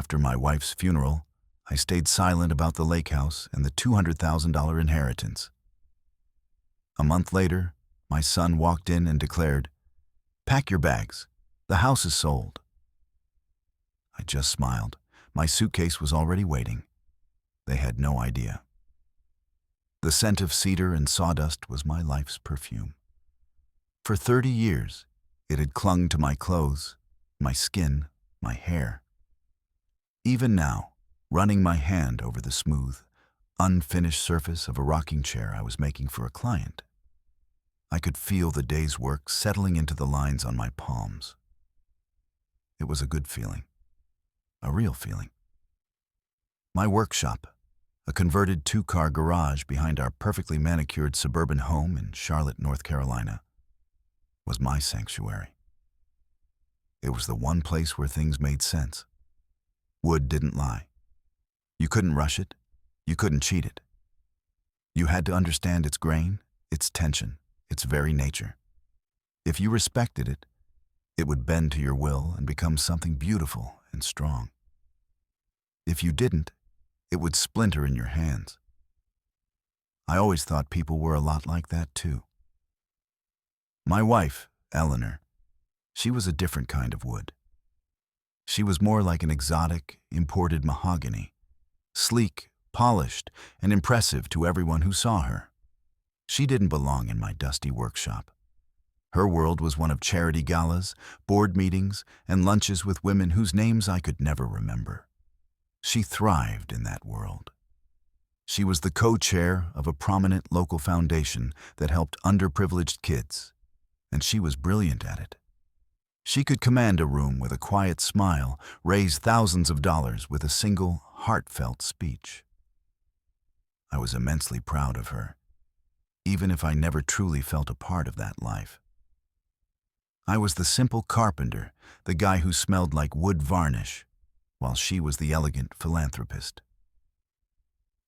After my wife's funeral, I stayed silent about the lake house and the $200,000 inheritance. A month later, my son walked in and declared, "Pack your bags. The house is sold." I just smiled. My suitcase was already waiting. They had no idea. The scent of cedar and sawdust was my life's perfume. For 30 years, it had clung to my clothes, my skin, my hair. Even now, running my hand over the smooth, unfinished surface of a rocking chair I was making for a client, I could feel the day's work settling into the lines on my palms. It was a good feeling, a real feeling. My workshop, a converted 2-car garage behind our perfectly manicured suburban home in Charlotte, North Carolina, was my sanctuary. It was the one place where things made sense. Wood didn't lie. You couldn't rush it. You couldn't cheat it. You had to understand its grain, its tension, its very nature. If you respected it, it would bend to your will and become something beautiful and strong. If you didn't, it would splinter in your hands. I always thought people were a lot like that too. My wife, Eleanor, she was a different kind of wood. She was more like an exotic, imported mahogany, sleek, polished, and impressive to everyone who saw her. She didn't belong in my dusty workshop. Her world was one of charity galas, board meetings, and lunches with women whose names I could never remember. She thrived in that world. She was the co-chair of a prominent local foundation that helped underprivileged kids, and she was brilliant at it. She could command a room with a quiet smile, raise thousands of dollars with a single, heartfelt speech. I was immensely proud of her, even if I never truly felt a part of that life. I was the simple carpenter, the guy who smelled like wood varnish, while she was the elegant philanthropist.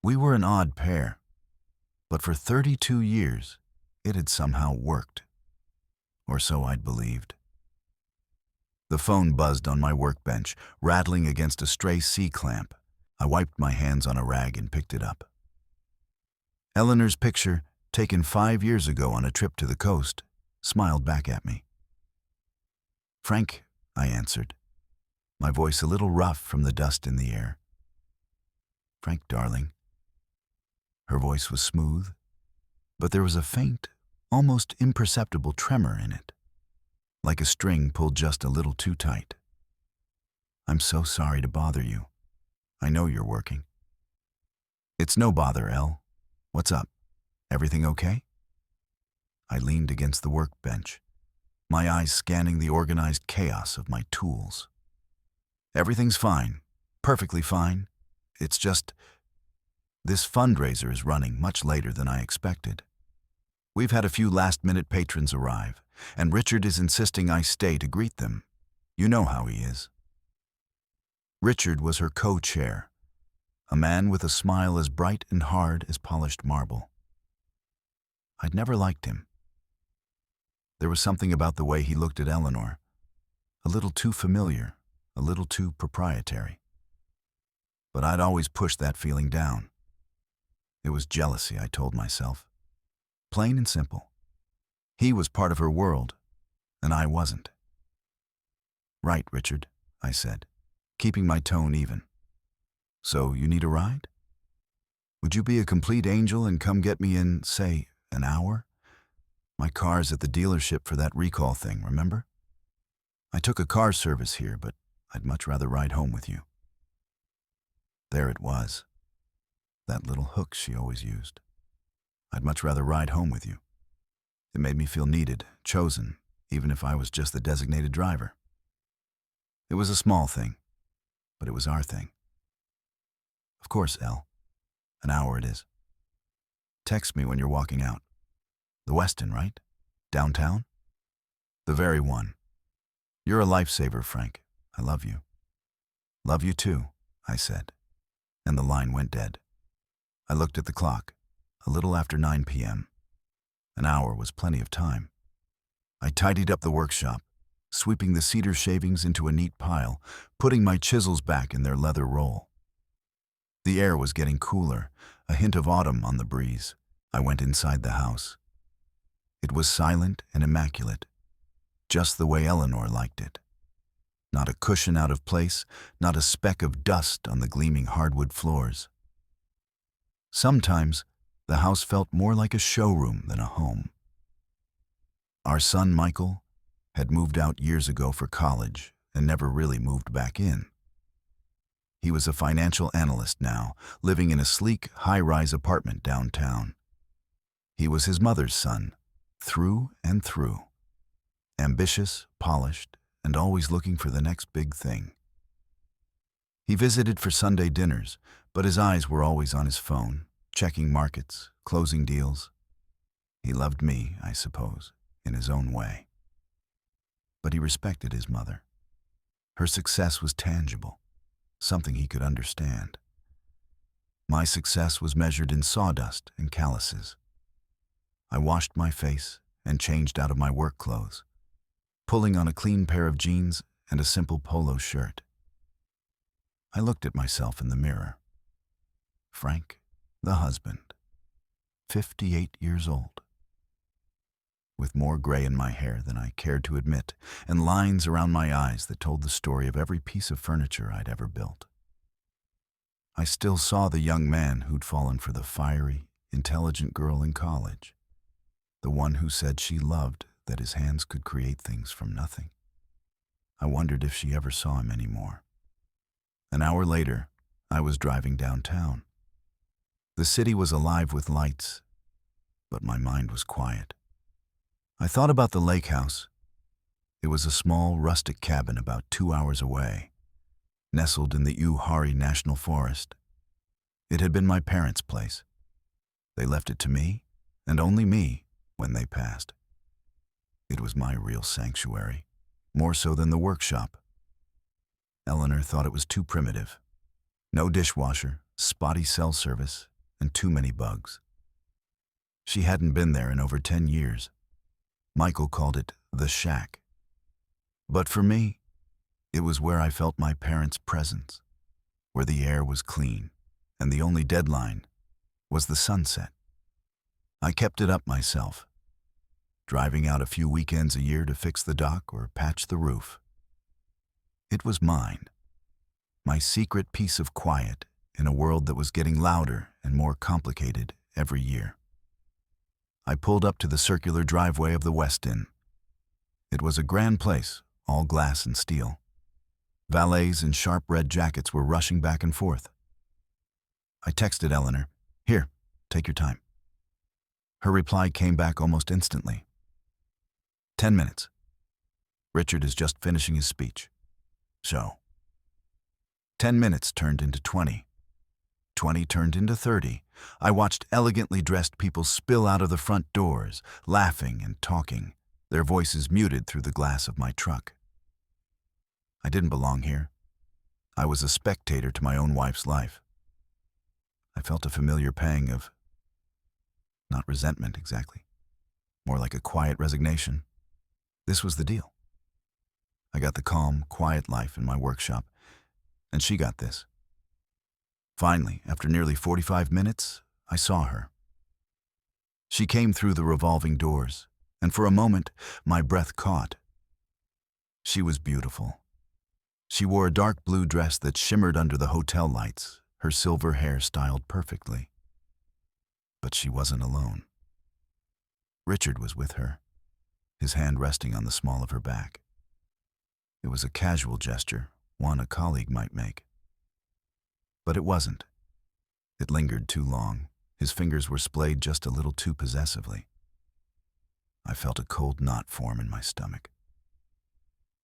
We were an odd pair, but for 32 years, it had somehow worked. Or so I'd believed. The phone buzzed on my workbench, rattling against a stray C-clamp. I wiped my hands on a rag and picked it up. Eleanor's picture, taken 5 years ago on a trip to the coast, smiled back at me. "Frank," I answered, my voice a little rough from the dust in the air. "Frank, darling." Her voice was smooth, but there was a faint, almost imperceptible tremor in it, like a string pulled just a little too tight. "I'm so sorry to bother you. I know you're working." "It's no bother, Elle. What's up? Everything okay?" I leaned against the workbench, my eyes scanning the organized chaos of my tools. "Everything's fine, perfectly fine. It's just, this fundraiser is running much later than I expected. We've had a few last-minute patrons arrive, and Richard is insisting I stay to greet them. You know how he is." Richard was her co-chair, a man with a smile as bright and hard as polished marble. I'd never liked him. There was something about the way he looked at Eleanor, a little too familiar, a little too proprietary. But I'd always pushed that feeling down. It was jealousy, I told myself. Plain and simple. He was part of her world, and I wasn't. "Right, Richard," I said, keeping my tone even. "So you need a ride? Would you be a complete angel and come get me in, say, an hour? My car's at the dealership for that recall thing, remember? I took a car service here, but I'd much rather ride home with you." There it was, that little hook she always used. "I'd much rather ride home with you." It made me feel needed, chosen, even if I was just the designated driver. It was a small thing, but it was our thing. "Of course, Elle. An hour it is. Text me when you're walking out. The Westin, right? Downtown?" "The very one. You're a lifesaver, Frank. I love you." "Love you too," I said, and the line went dead. I looked at the clock, a little after 9 p.m. An hour was plenty of time. I tidied up the workshop, sweeping the cedar shavings into a neat pile, putting my chisels back in their leather roll. The air was getting cooler, a hint of autumn on the breeze. I went inside the house. It was silent and immaculate, just the way Eleanor liked it. Not a cushion out of place, not a speck of dust on the gleaming hardwood floors. Sometimes, the house felt more like a showroom than a home. Our son, Michael, had moved out years ago for college and never really moved back in. He was a financial analyst now, living in a sleek, high-rise apartment downtown. He was his mother's son, through and through. Ambitious, polished, and always looking for the next big thing. He visited for Sunday dinners, but his eyes were always on his phone, checking markets, closing deals. He loved me, I suppose, in his own way. But he respected his mother. Her success was tangible, something he could understand. My success was measured in sawdust and calluses. I washed my face and changed out of my work clothes, pulling on a clean pair of jeans and a simple polo shirt. I looked at myself in the mirror. Frank, the husband, 58 years old, with more gray in my hair than I cared to admit, and lines around my eyes that told the story of every piece of furniture I'd ever built. I still saw the young man who'd fallen for the fiery, intelligent girl in college, the one who said she loved that his hands could create things from nothing. I wondered if she ever saw him anymore. An hour later, I was driving downtown. The city was alive with lights, but my mind was quiet. I thought about the lake house. It was a small, rustic cabin about 2 hours away, nestled in the Uwharrie National Forest. It had been my parents' place. They left it to me, and only me, when they passed. It was my real sanctuary, more so than the workshop. Eleanor thought it was too primitive. No dishwasher, spotty cell service, and too many bugs. She hadn't been there in over 10 years. Michael called it the shack. But for me, it was where I felt my parents' presence, where the air was clean, and the only deadline was the sunset. I kept it up myself, driving out a few weekends a year to fix the dock or patch the roof. It was mine, my secret piece of quiet in a world that was getting louder and more complicated every year. I pulled up to the circular driveway of the West Inn. It was a grand place, all glass and steel. Valets in sharp red jackets were rushing back and forth. I texted Eleanor, "Here, take your time." Her reply came back almost instantly. 10 minutes. Richard is just finishing his speech. So. 10 minutes turned into 20. 20 turned into 30. I watched elegantly dressed people spill out of the front doors, laughing and talking, their voices muted through the glass of my truck. I didn't belong here. I was a spectator to my own wife's life. I felt a familiar pang of, not resentment exactly, more like a quiet resignation. This was the deal. I got the calm, quiet life in my workshop, and she got this. Finally, after nearly 45 minutes, I saw her. She came through the revolving doors, and for a moment, my breath caught. She was beautiful. She wore a dark blue dress that shimmered under the hotel lights, her silver hair styled perfectly. But she wasn't alone. Richard was with her, his hand resting on the small of her back. It was a casual gesture, one a colleague might make. But it wasn't. It lingered too long. His fingers were splayed just a little too possessively. I felt a cold knot form in my stomach.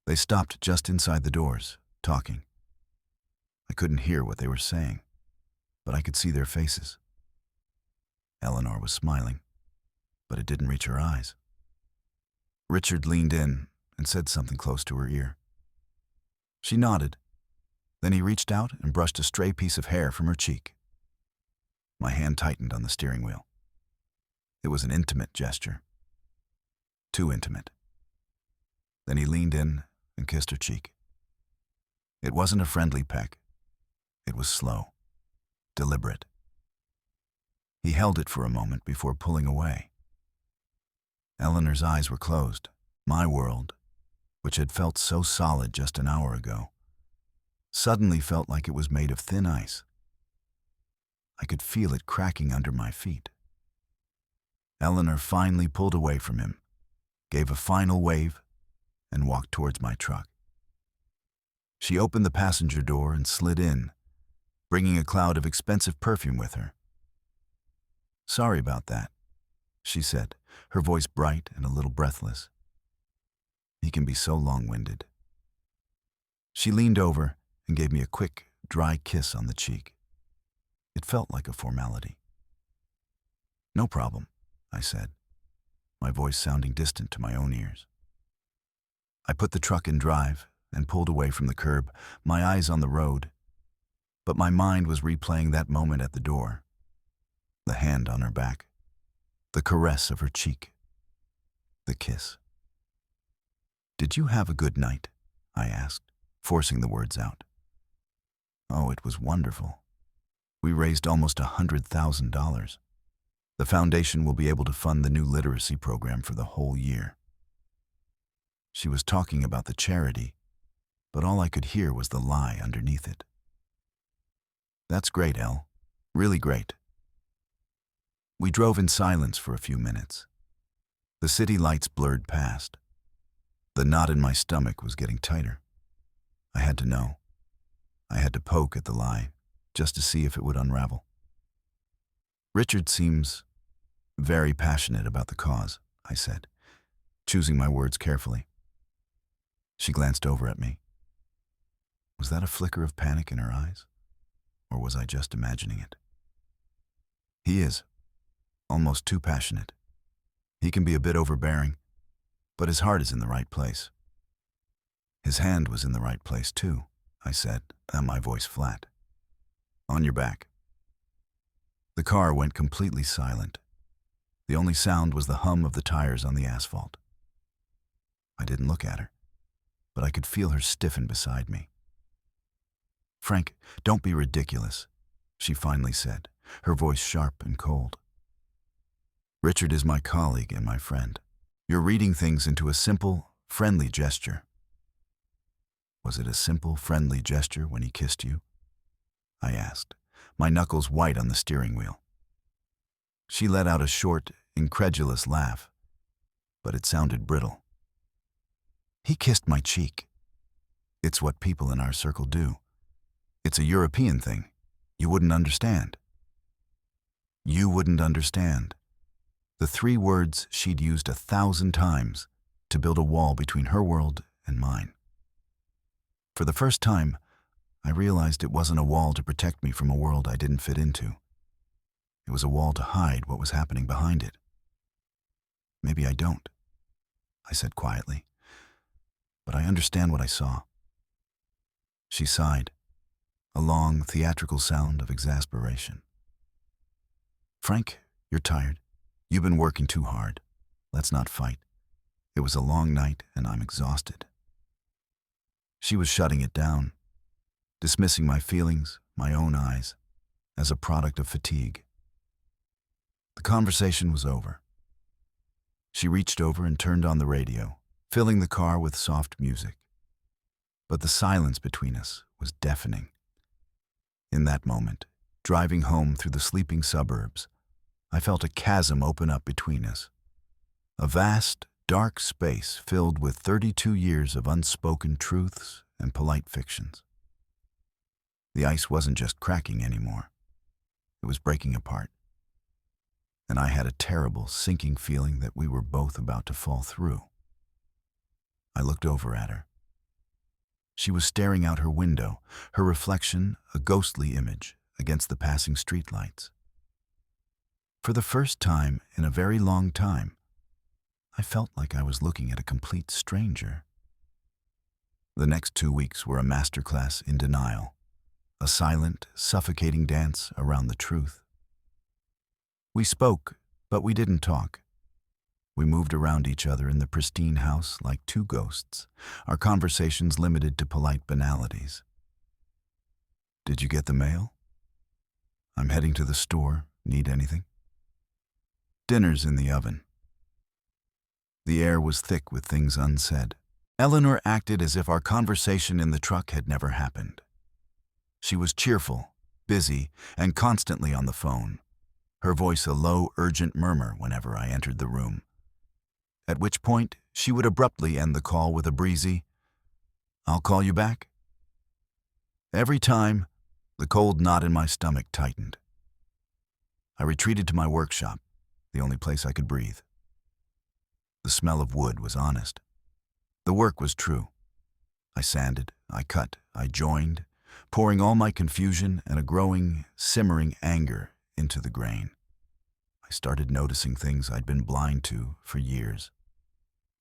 They stopped just inside the doors, talking. I couldn't hear what they were saying, but I could see their faces. Eleanor was smiling, but it didn't reach her eyes. Richard leaned in and said something close to her ear. She nodded. Then he reached out and brushed a stray piece of hair from her cheek. My hand tightened on the steering wheel. It was an intimate gesture. Too intimate. Then he leaned in and kissed her cheek. It wasn't a friendly peck. It was slow, deliberate. He held it for a moment before pulling away. Eleanor's eyes were closed. My world, which had felt so solid just an hour ago, suddenly felt like it was made of thin ice. I could feel it cracking under my feet. Eleanor finally pulled away from him, gave a final wave, and walked towards my truck. She opened the passenger door and slid in, bringing a cloud of expensive perfume with her. "Sorry about that," she said, her voice bright and a little breathless. "He can be so long-winded." She leaned over and gave me a quick, dry kiss on the cheek. It felt like a formality. "No problem," I said, my voice sounding distant to my own ears. I put the truck in drive and pulled away from the curb, my eyes on the road, but my mind was replaying that moment at the door. The hand on her back, the caress of her cheek, the kiss. "Did you have a good night?" I asked, forcing the words out. "Oh, it was wonderful. We raised almost $100,000. The foundation will be able to fund the new literacy program for the whole year." She was talking about the charity, but all I could hear was the lie underneath it. "That's great, Elle. Really great." We drove in silence for a few minutes. The city lights blurred past. The knot in my stomach was getting tighter. I had to know. I had to poke at the lie, just to see if it would unravel. "Richard seems very passionate about the cause," I said, choosing my words carefully. She glanced over at me. Was that a flicker of panic in her eyes? Or was I just imagining it? "He is. Almost too passionate. He can be a bit overbearing, but his heart is in the right place." "His hand was in the right place too," I said, my voice flat. "On your back." The car went completely silent. The only sound was the hum of the tires on the asphalt. I didn't look at her, but I could feel her stiffen beside me. "Frank, don't be ridiculous," she finally said, her voice sharp and cold. "Richard is my colleague and my friend. You're reading things into a simple, friendly gesture." "Was it a simple, friendly gesture when he kissed you?" I asked, my knuckles white on the steering wheel. She let out a short, incredulous laugh, but it sounded brittle. "He kissed my cheek. It's what people in our circle do. It's a European thing. You wouldn't understand." You wouldn't understand. The 3 words she'd used 1,000 times to build a wall between her world and mine. For the first time, I realized it wasn't a wall to protect me from a world I didn't fit into. It was a wall to hide what was happening behind it. "Maybe I don't," I said quietly, "but I understand what I saw." She sighed, a long, theatrical sound of exasperation. "Frank, you're tired. You've been working too hard. Let's not fight. It was a long night and I'm exhausted." She was shutting it down, dismissing my feelings, my own eyes, as a product of fatigue. The conversation was over. She reached over and turned on the radio, filling the car with soft music. But the silence between us was deafening. In that moment, driving home through the sleeping suburbs, I felt a chasm open up between us. A vast, dark space filled with 32 years of unspoken truths and polite fictions. The ice wasn't just cracking anymore. It was breaking apart. And I had a terrible, sinking feeling that we were both about to fall through. I looked over at her. She was staring out her window, her reflection a ghostly image against the passing streetlights. For the first time in a very long time, I felt like I was looking at a complete stranger. The next 2 weeks were a masterclass in denial, a silent, suffocating dance around the truth. We spoke, but we didn't talk. We moved around each other in the pristine house like two ghosts, our conversations limited to polite banalities. "Did you get the mail?" "I'm heading to the store. Need anything?" "Dinner's in the oven." The air was thick with things unsaid. Eleanor acted as if our conversation in the truck had never happened. She was cheerful, busy, and constantly on the phone, her voice a low, urgent murmur whenever I entered the room. At which point, she would abruptly end the call with a breezy, "I'll call you back." Every time, the cold knot in my stomach tightened. I retreated to my workshop, the only place I could breathe. The smell of wood was honest. The work was true. I sanded, I cut, I joined, pouring all my confusion and a growing, simmering anger into the grain. I started noticing things I'd been blind to for years.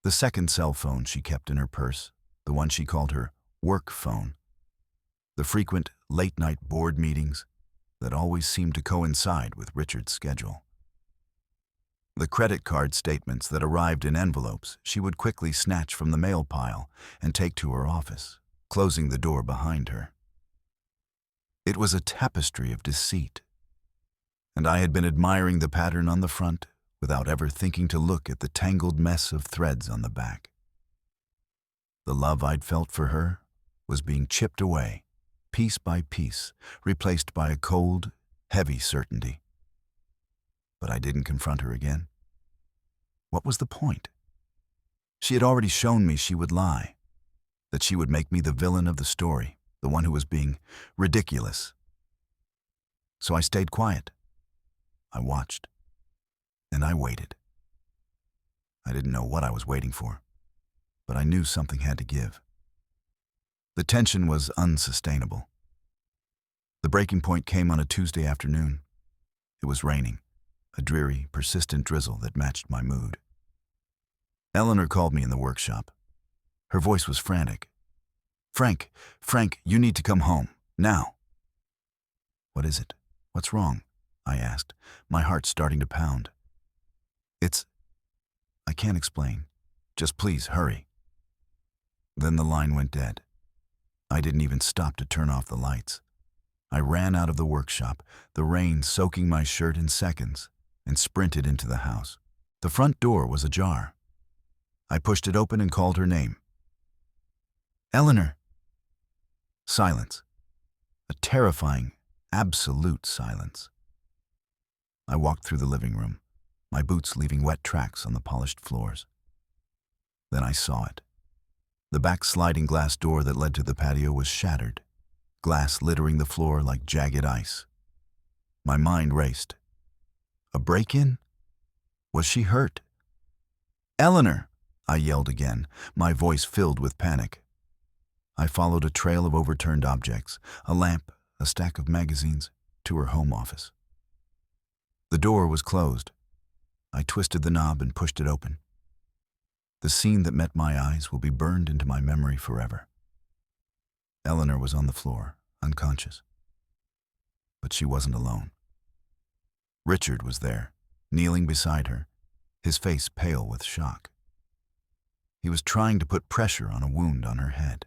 The second cell phone she kept in her purse, the one she called her work phone. The frequent late-night board meetings that always seemed to coincide with Richard's schedule. The credit card statements that arrived in envelopes she would quickly snatch from the mail pile and take to her office, closing the door behind her. It was a tapestry of deceit, and I had been admiring the pattern on the front without ever thinking to look at the tangled mess of threads on the back. The love I'd felt for her was being chipped away, piece by piece, replaced by a cold, heavy certainty. But I didn't confront her again. What was the point? She had already shown me she would lie, that she would make me the villain of the story, the one who was being ridiculous. So I stayed quiet. I watched. And I waited. I didn't know what I was waiting for, but I knew something had to give. The tension was unsustainable. The breaking point came on a Tuesday afternoon. It was raining, a dreary, persistent drizzle that matched my mood. Eleanor called me in the workshop. Her voice was frantic. Frank, you need to come home, now." "What is it? What's wrong?" I asked, my heart starting to pound. I can't explain. Just please, hurry." Then the line went dead. I didn't even stop to turn off the lights. I ran out of the workshop, the rain soaking my shirt in seconds, and sprinted into the house. The front door was ajar. I pushed it open and called her name. "Eleanor." Silence. A terrifying, absolute silence. I walked through the living room, my boots leaving wet tracks on the polished floors. Then I saw it. The back sliding glass door that led to the patio was shattered, glass littering the floor like jagged ice. My mind raced. A break-in? Was she hurt? "Eleanor!" I yelled again, my voice filled with panic. I followed a trail of overturned objects, a lamp, a stack of magazines, to her home office. The door was closed. I twisted the knob and pushed it open. The scene that met my eyes will be burned into my memory forever. Eleanor was on the floor, unconscious. But she wasn't alone. Richard was there, kneeling beside her, his face pale with shock. He was trying to put pressure on a wound on her head.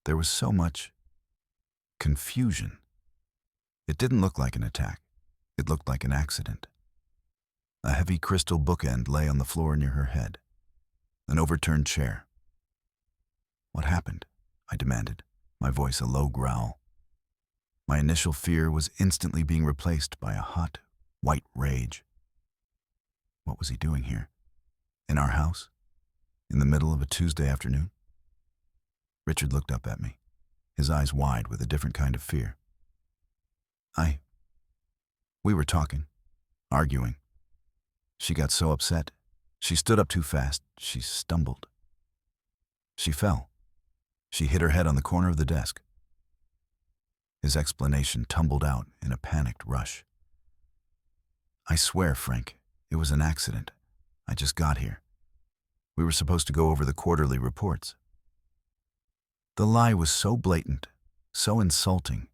There was so much confusion. It didn't look like an attack. It looked like an accident. A heavy crystal bookend lay on the floor near her head. An overturned chair. "What happened?" I demanded, my voice a low growl. My initial fear was instantly being replaced by a hot, white rage. What was he doing here? In our house? In the middle of a Tuesday afternoon? Richard looked up at me, his eyes wide with a different kind of fear. We were talking, arguing. She got so upset. She stood up too fast. She stumbled. She fell. She hit her head on the corner of the desk. His explanation tumbled out in a panicked rush. "I swear, Frank, it was an accident. I just got here. We were supposed to go over the quarterly reports." The lie was so blatant, so insulting,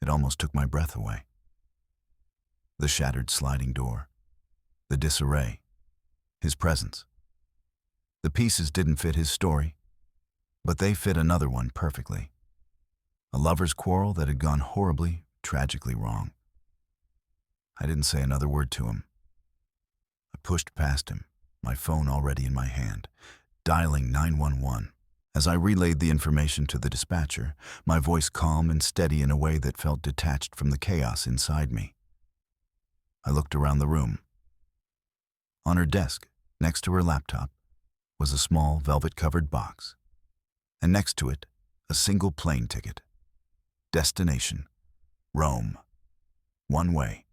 it almost took my breath away. The shattered sliding door, the disarray, his presence. The pieces didn't fit his story, but they fit another one perfectly. A lover's quarrel that had gone horribly, tragically wrong. I didn't say another word to him. I pushed past him, my phone already in my hand, dialing 911. As I relayed the information to the dispatcher, my voice calm and steady in a way that felt detached from the chaos inside me. I looked around the room. On her desk, next to her laptop, was a small velvet-covered box, and next to it, a single plane ticket. Destination, Rome. One way,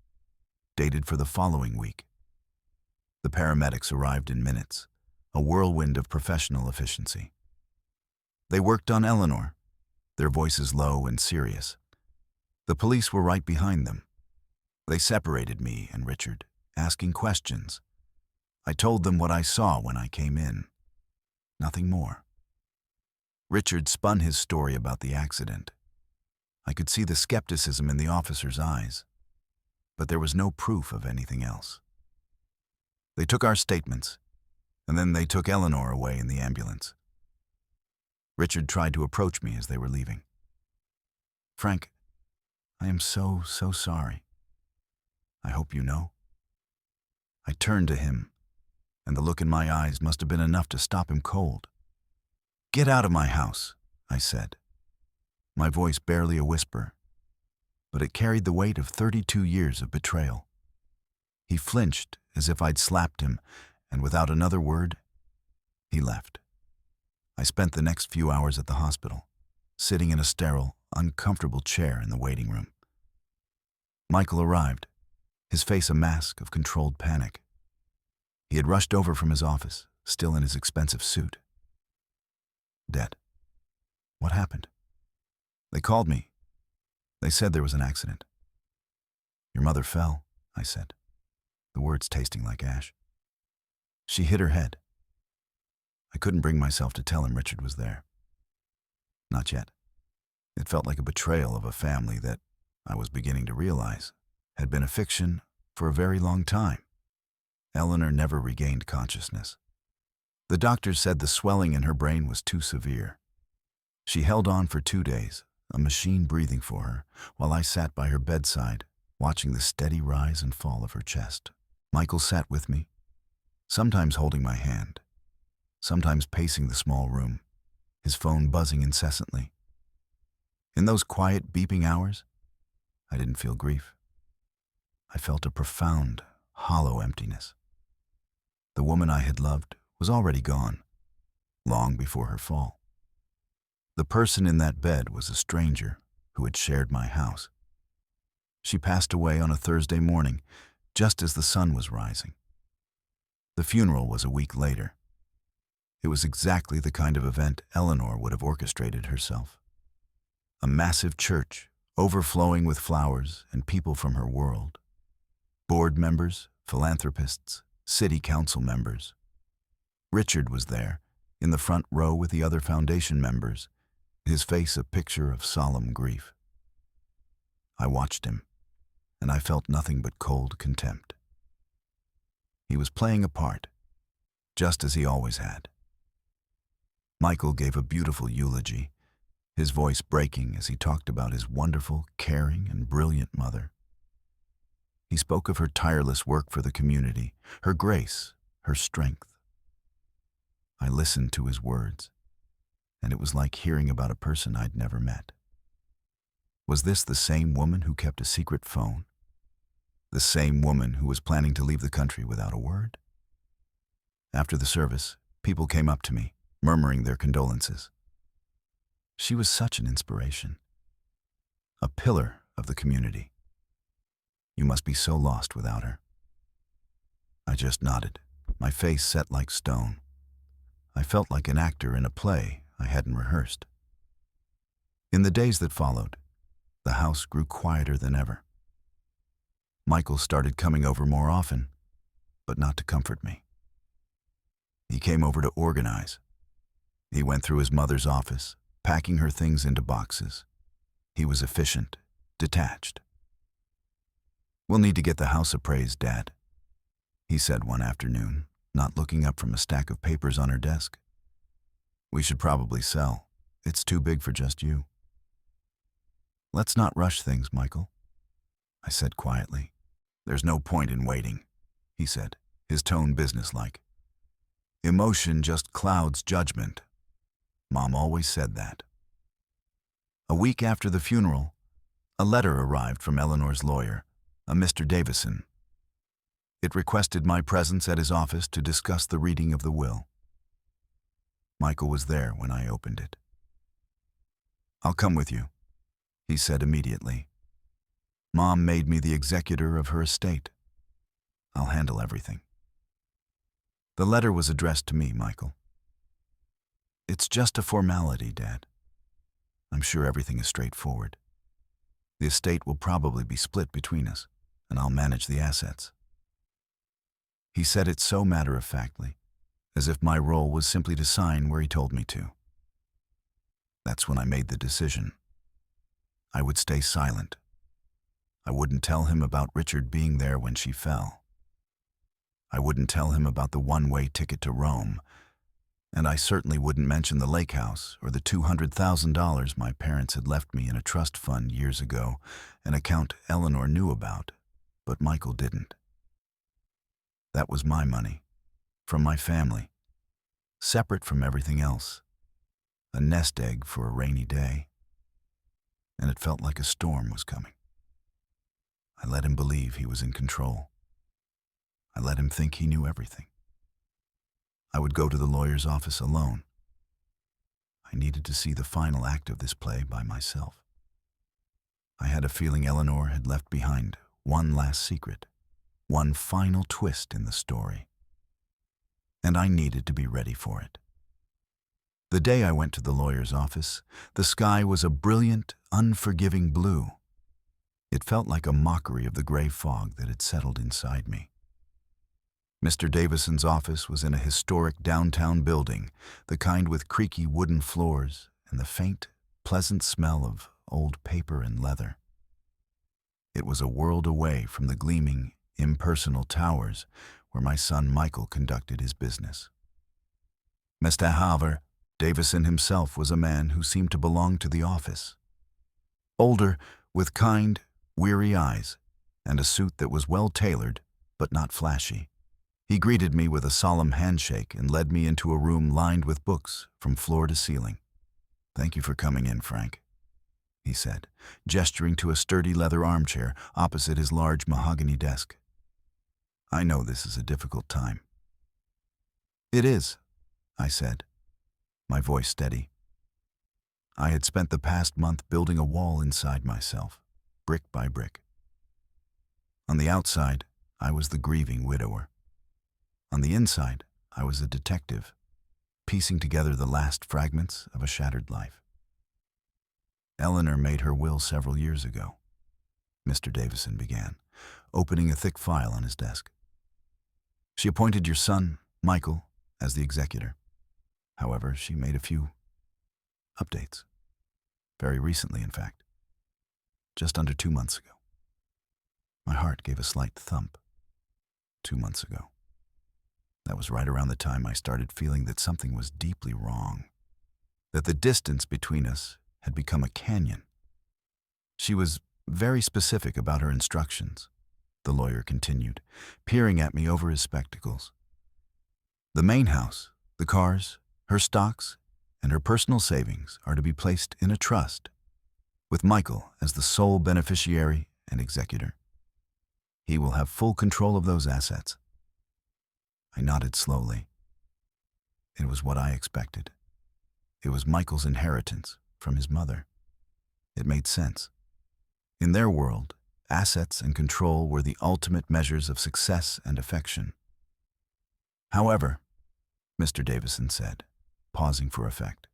dated for the following week. The paramedics arrived in minutes, a whirlwind of professional efficiency. They worked on Eleanor, their voices low and serious. The police were right behind them. They separated me and Richard, asking questions. I told them what I saw when I came in. Nothing more. Richard spun his story about the accident. I could see the skepticism in the officer's eyes, but there was no proof of anything else. They took our statements, and then they took Eleanor away in the ambulance. Richard tried to approach me as they were leaving. "Frank, I am so sorry. I hope you know." I turned to him, and the look in my eyes must have been enough to stop him cold. "Get out of my house," I said, my voice barely a whisper, but it carried the weight of 32 years of betrayal. He flinched as if I'd slapped him, and without another word, he left. I spent the next few hours at the hospital, sitting in a sterile, uncomfortable chair in the waiting room. Michael arrived, his face a mask of controlled panic. He had rushed over from his office, still in his expensive suit. "Dead. What happened?" "They called me. They said there was an accident." "Your mother fell," I said, the words tasting like ash. "She hit her head." I couldn't bring myself to tell him Richard was there. Not yet. It felt like a betrayal of a family that, I was beginning to realize, had been a fiction for a very long time. Eleanor never regained consciousness. The doctors said the swelling in her brain was too severe. She held on for 2 days, a machine breathing for her, while I sat by her bedside, watching the steady rise and fall of her chest. Michael sat with me, sometimes holding my hand, sometimes pacing the small room, his phone buzzing incessantly. In those quiet, beeping hours, I didn't feel grief. I felt a profound, hollow emptiness. The woman I had loved was already gone, long before her fall. The person in that bed was a stranger who had shared my house. She passed away on a Thursday morning, just as the sun was rising. The funeral was a week later. It was exactly the kind of event Eleanor would have orchestrated herself. A massive church, overflowing with flowers and people from her world. Board members, philanthropists, city council members. Richard was there, in the front row with the other foundation members, his face a picture of solemn grief. I watched him, and I felt nothing but cold contempt. He was playing a part, just as he always had. Michael gave a beautiful eulogy, his voice breaking as he talked about his wonderful, caring, and brilliant mother. He spoke of her tireless work for the community, her grace, her strength. I listened to his words, and it was like hearing about a person I'd never met. Was this the same woman who kept a secret phone? The same woman who was planning to leave the country without a word? After the service, people came up to me, murmuring their condolences. She was such an inspiration, a pillar of the community. You must be so lost without her. I just nodded, my face set like stone. I felt like an actor in a play I hadn't rehearsed. In the days that followed, the house grew quieter than ever. Michael started coming over more often, but not to comfort me. He came over to organize. He went through his mother's office, packing her things into boxes. He was efficient, detached. "We'll need to get the house appraised, Dad," he said one afternoon, not looking up from a stack of papers on her desk. "We should probably sell. It's too big for just you." "Let's not rush things, Michael," I said quietly. "There's no point in waiting," he said, his tone businesslike. "Emotion just clouds judgment. Mom always said that." A week after the funeral, a letter arrived from Eleanor's lawyer, a Mr. Davison. It requested my presence at his office to discuss the reading of the will. Michael was there when I opened it. "I'll come with you," he said immediately. "Mom made me the executor of her estate. I'll handle everything." The letter was addressed to me, Michael. "It's just a formality, Dad. I'm sure everything is straightforward. The estate will probably be split between us, and I'll manage the assets." He said it so matter-of-factly, as if my role was simply to sign where he told me to. That's when I made the decision. I would stay silent. I wouldn't tell him about Richard being there when she fell. I wouldn't tell him about the one-way ticket to Rome, and I certainly wouldn't mention the lake house or the $200,000 my parents had left me in a trust fund years ago, an account Eleanor knew about, but Michael didn't. That was my money, from my family, separate from everything else, a nest egg for a rainy day, and it felt like a storm was coming. I let him believe he was in control. I let him think he knew everything. I would go to the lawyer's office alone. I needed to see the final act of this play by myself. I had a feeling Eleanor had left behind one last secret, one final twist in the story. And I needed to be ready for it. The day I went to the lawyer's office, the sky was a brilliant, unforgiving blue. It felt like a mockery of the gray fog that had settled inside me. Mr. Davison's office was in a historic downtown building, the kind with creaky wooden floors and the faint, pleasant smell of old paper and leather. It was a world away from the gleaming, impersonal towers where my son Michael conducted his business. Mr. Halver, Davison himself was a man who seemed to belong to the office. Older, with kind, weary eyes, and a suit that was well-tailored, but not flashy. He greeted me with a solemn handshake and led me into a room lined with books from floor to ceiling. "Thank you for coming in, Frank," he said, gesturing to a sturdy leather armchair opposite his large mahogany desk. "I know this is a difficult time." "It is," I said, my voice steady. I had spent the past month building a wall inside myself, brick by brick. On the outside, I was the grieving widower. On the inside, I was a detective, piecing together the last fragments of a shattered life. "Eleanor made her will several years ago," Mr. Davison began, opening a thick file on his desk. "She appointed your son, Michael, as the executor. However, she made a few updates. Very recently, in fact. Just under 2 months ago." My heart gave a slight thump. 2 months ago. That was right around the time I started feeling that something was deeply wrong, that the distance between us had become a canyon. "She was very specific about her instructions," the lawyer continued, peering at me over his spectacles. "The main house, the cars, her stocks, and her personal savings are to be placed in a trust, with Michael as the sole beneficiary and executor. He will have full control of those assets." I nodded slowly. It was what I expected. It was Michael's inheritance from his mother. It made sense. In their world, assets and control were the ultimate measures of success and affection. "However," Mr. Davison said, pausing for effect,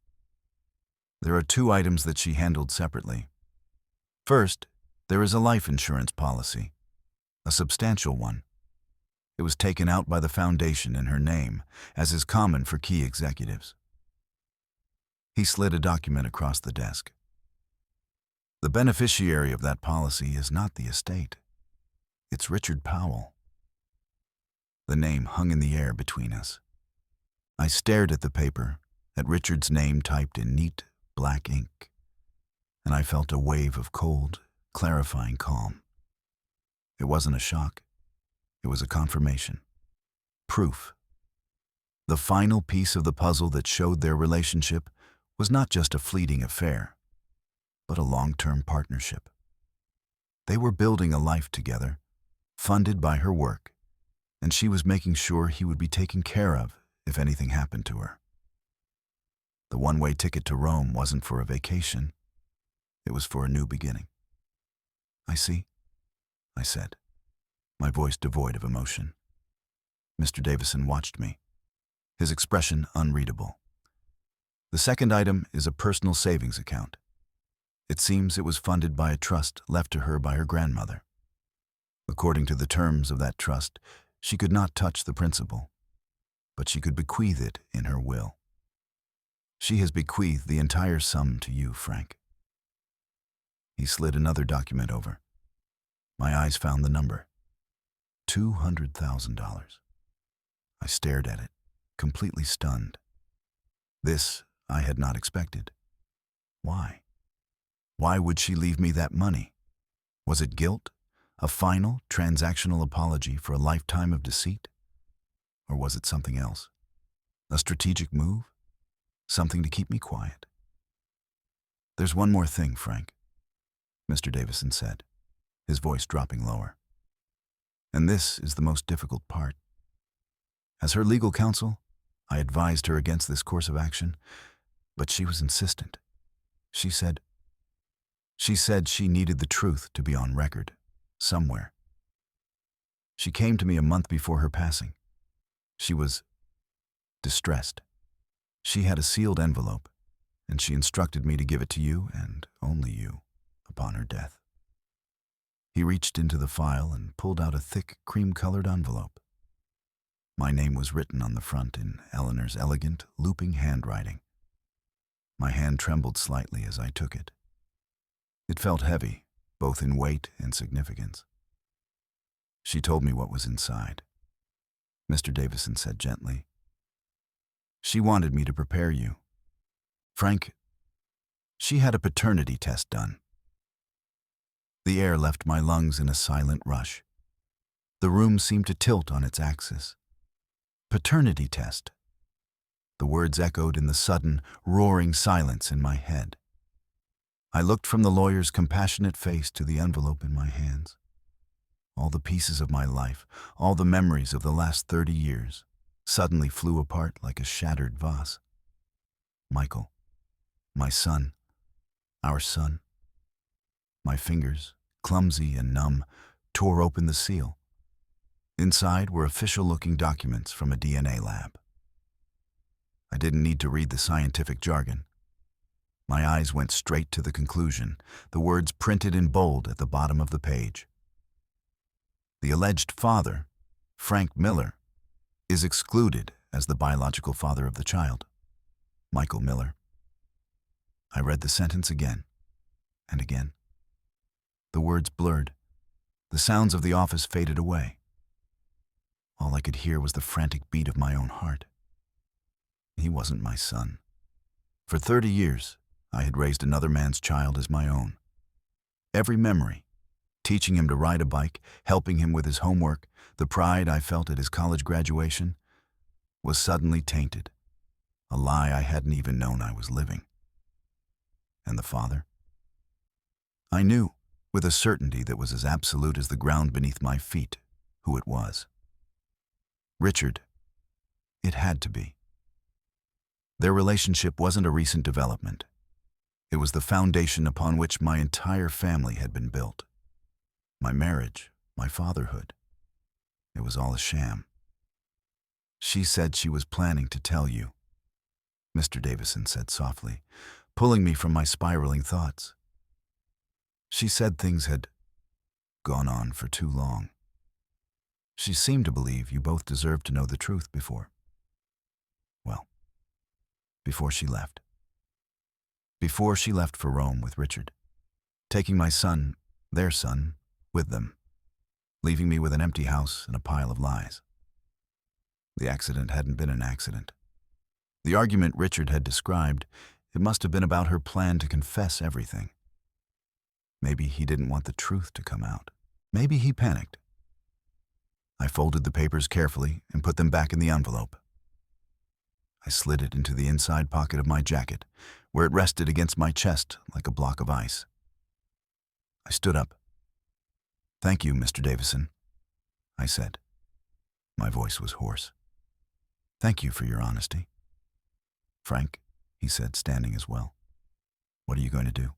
"there are 2 items that she handled separately. First, there is a life insurance policy, a substantial one. It was taken out by the foundation in her name, as is common for key executives." He slid a document across the desk. "The beneficiary of that policy is not the estate. It's Richard Powell." The name hung in the air between us. I stared at the paper, at Richard's name typed in neat, black ink, and I felt a wave of cold, clarifying calm. It wasn't a shock. It was a confirmation. Proof. The final piece of the puzzle that showed their relationship was not just a fleeting affair, but a long-term partnership. They were building a life together, funded by her work, and she was making sure he would be taken care of if anything happened to her. The one-way ticket to Rome wasn't for a vacation. It was for a new beginning. "I see," I said, my voice devoid of emotion. Mr. Davison watched me, his expression unreadable. "The second item is a personal savings account. It seems it was funded by a trust left to her by her grandmother. According to the terms of that trust, she could not touch the principal, but she could bequeath it in her will. She has bequeathed the entire sum to you, Frank." He slid another document over. My eyes found the number. $200,000. I stared at it, completely stunned. This I had not expected. Why? Why would she leave me that money? Was it guilt? A final, transactional apology for a lifetime of deceit? Or was it something else? A strategic move? Something to keep me quiet? "There's one more thing, Frank," Mr. Davison said, his voice dropping lower. "And this is the most difficult part. As her legal counsel, I advised her against this course of action, but she was insistent. She said she needed the truth to be on record, somewhere. She came to me a month before her passing. She was distressed. She had a sealed envelope, and she instructed me to give it to you, and only you, upon her death." He reached into the file and pulled out a thick, cream-colored envelope. My name was written on the front in Eleanor's elegant, looping handwriting. My hand trembled slightly as I took it. It felt heavy, both in weight and significance. "She told me what was inside," Mr. Davison said gently. "She wanted me to prepare you. Frank, she had a paternity test done." The air left my lungs in a silent rush. The room seemed to tilt on its axis. Paternity test. The words echoed in the sudden, roaring silence in my head. I looked from the lawyer's compassionate face to the envelope in my hands. All the pieces of my life, all the memories of the last 30 years, suddenly flew apart like a shattered vase. Michael, my son, our son. My fingers, clumsy and numb, tore open the seal. Inside were official-looking documents from a DNA lab. I didn't need to read the scientific jargon. My eyes went straight to the conclusion, the words printed in bold at the bottom of the page. The alleged father, Frank Miller, is excluded as the biological father of the child, Michael Miller. I read the sentence again and again. The words blurred. The sounds of the office faded away. All I could hear was the frantic beat of my own heart. He wasn't my son. For 30 years, I had raised another man's child as my own. Every memory, teaching him to ride a bike, helping him with his homework, the pride I felt at his college graduation, was suddenly tainted, a lie I hadn't even known I was living. And the father? I knew, with a certainty that was as absolute as the ground beneath my feet, who it was. Richard. It had to be. Their relationship wasn't a recent development. It was the foundation upon which my entire family had been built. My marriage, my fatherhood. It was all a sham. She said she was planning to tell you, Mr. Davison said softly, pulling me from my spiraling thoughts. She said things had gone on for too long. She seemed to believe you both deserved to know the truth before she left. Before she left for Rome with Richard, taking my son, their son, with them, leaving me with an empty house and a pile of lies. The accident hadn't been an accident. The argument Richard had described, it must have been about her plan to confess everything. Maybe he didn't want the truth to come out. Maybe he panicked. I folded the papers carefully and put them back in the envelope. I slid it into the inside pocket of my jacket, where it rested against my chest like a block of ice. I stood up. "Thank you, Mr. Davison," I said. My voice was hoarse. "Thank you for your honesty." "Frank," he said, standing as well, "what are you going to do?"